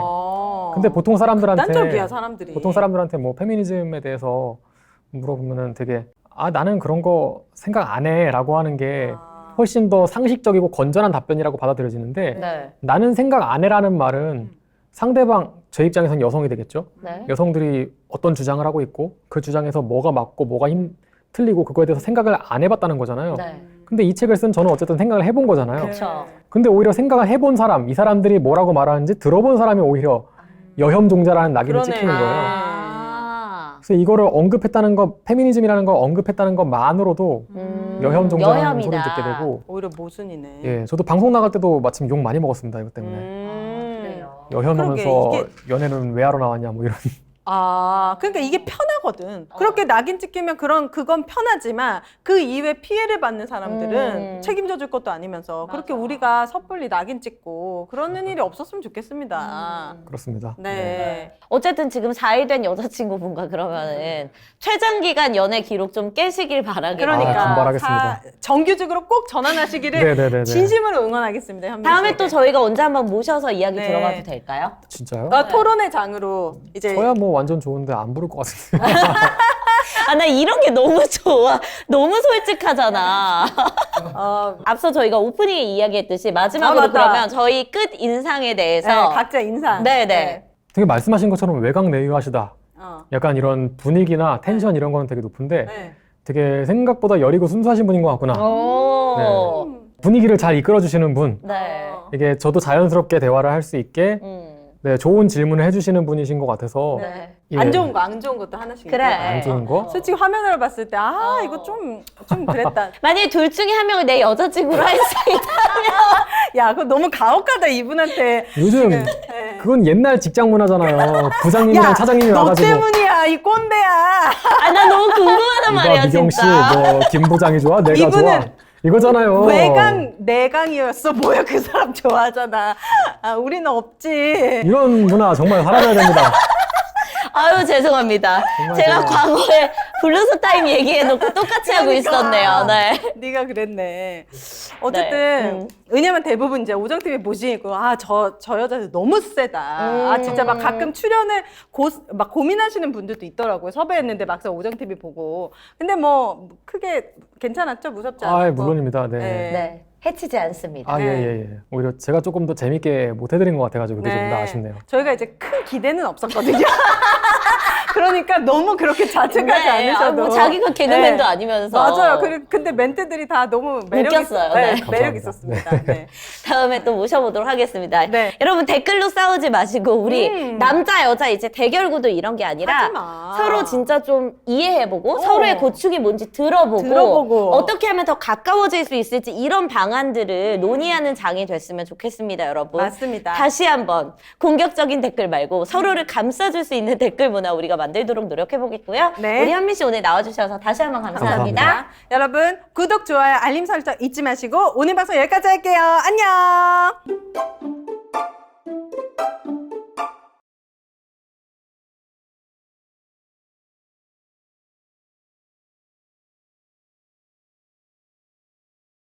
근데 보통 극단적이야 사람들이. 보통 사람들한테 뭐 페미니즘에 대해서 물어보면은 되게 나는 그런 거 생각 안 해라고 하는 게 훨씬 더 상식적이고 건전한 답변이라고 받아들여지는데 네. 나는 생각 안 해라는 말은 상대방 제 입장에선 여성이 되겠죠. 네. 여성들이 어떤 주장을 하고 있고 그 주장에서 뭐가 맞고 뭐가 틀리고 그거에 대해서 생각을 안 해봤다는 거잖아요. 네. 근데 이 책을 쓴 저는 어쨌든 생각을 해본 거잖아요. 그렇죠. 근데 오히려 생각을 해본 사람, 이 사람들이 뭐라고 말하는지 들어본 사람이 오히려 여혐종자라는 낙인을 그러네. 찍히는 거예요. 아. 그래서 이거를 언급했다는 거, 페미니즘이라는 걸 언급했다는 것만으로도 여혐종자라는 여혐이다. 소리를 듣게 되고 오히려 모순이네. 예, 저도 방송 나갈 때도 마침 욕 많이 먹었습니다. 이것 때문에. 그래요. 여혐하면서 그러게, 연애는 왜 하러 나왔냐 뭐 이런. 그러니까 이게 편하거든. 그렇게 낙인 찍히면 그건 편하지만 그 이외 피해를 받는 사람들은 책임져 줄 것도 아니면서 그렇게 우리가 섣불리 낙인 찍고 그러는 일이 없었으면 좋겠습니다. 그렇습니다. 네. 어쨌든 지금 4일 된 여자친구분과 그러면은 최장기간 연애 기록 좀 깨시길 바라겠네요. 그러니까 분발하겠습니다. 정규직으로 꼭 전환하시기를 네네네네. 진심으로 응원하겠습니다. 현민 다음에 씨에게. 또 저희가 언제 한번 모셔서 이야기 네. 들어가도 될까요? 진짜요? 토론의 장으로 이제 저야 뭐 완전 좋은데 안 부를 것 같은데. 아, 나 이런 게 너무 좋아. 너무 솔직하잖아. 앞서 저희가 오프닝에 이야기했듯이 마지막으로 맞다. 그러면 저희 끝 인상에 대해서 네, 각자 인상. 네네. 되게 말씀하신 것처럼 외곽내유하시다. 약간 이런 분위기나 텐션 이런 거는 되게 높은데 네. 되게 생각보다 여리고 순수하신 분인 것 같구나. 오. 분위기를 잘 이끌어주시는 분. 네. 이게 저도 자연스럽게 대화를 할 수 있게 네, 좋은 질문을 해주시는 분이신 것 같아서 네. 예, 안 좋은 거, 안 좋은 것도 하나씩. 그래. 있잖아. 안 좋은 거? 솔직히 화면으로 봤을 때, 이거 좀 그랬다. 만약에 둘 중에 한 명을 내 여자친구로 할 수 있다면 야, 그거 너무 가혹하다, 이분한테. 요즘 네. 그건 옛날 직장 문화잖아요. 부장님이랑 차장님이 너 와가지고 때문이야, 이 꼰대야. 아, 나 너무 궁금하단 이봐 말이야 미경 씨, 진짜. 뭐 김 부장이 좋아? 내가 이분은 좋아? 이거잖아요. 내강이었어. 뭐야, 그 사람 좋아하잖아. 우리는 없지. 이런 문화 정말 사라져야 됩니다. 아유 죄송합니다. 정말 제가 제가- 과거에 블루스 타임 얘기해놓고 똑같이 하고 그러니까. 있었네요. 네. 네가 그랬네. 어쨌든 네. 왜냐면 대부분 이제 오정 TV 보시고 저 여자 너무 세다. 진짜 막 가끔 출연을 막 고민하시는 분들도 있더라고요. 섭외했는데 막상 오정 TV 보고. 근데 뭐 크게 괜찮았죠? 무섭지 않고. 아, 물론입니다. 네. 네. 해치지 않습니다. 아, 예. 오히려 제가 조금 더 재밌게 못 해드린 것 같아가지고 그게 좀 더 아쉽네요. 저희가 이제 큰 기대는 없었거든요. 그러니까 너무 그렇게 자책하지 네. 않으셔도. 뭐 자기가 개그맨도 네. 아니면서. 맞아요. 근데 멘트들이 다 너무 매력 웃겼어요. 네. 네. 매력 감사합니다. 있었습니다. 네. 다음에 또 모셔보도록 하겠습니다. 네. 여러분 댓글로 싸우지 마시고 우리 남자 여자 이제 대결구도 이런 게 아니라 하지 마. 서로 진짜 좀 이해해보고 서로의 고충이 뭔지 들어보고 어떻게 하면 더 가까워질 수 있을지 이런 방안들을 논의하는 장이 됐으면 좋겠습니다, 여러분. 맞습니다. 다시 한번 공격적인 댓글 말고 서로를 감싸줄 수 있는 댓글 문화 우리가 만들도록 노력해보겠고요. 네. 우리 현미 씨 오늘 나와주셔서 다시 한번 감사합니다. 감사합니다. 여러분 구독, 좋아요, 알림 설정 잊지 마시고 오늘 방송 여기까지 할게요. 안녕.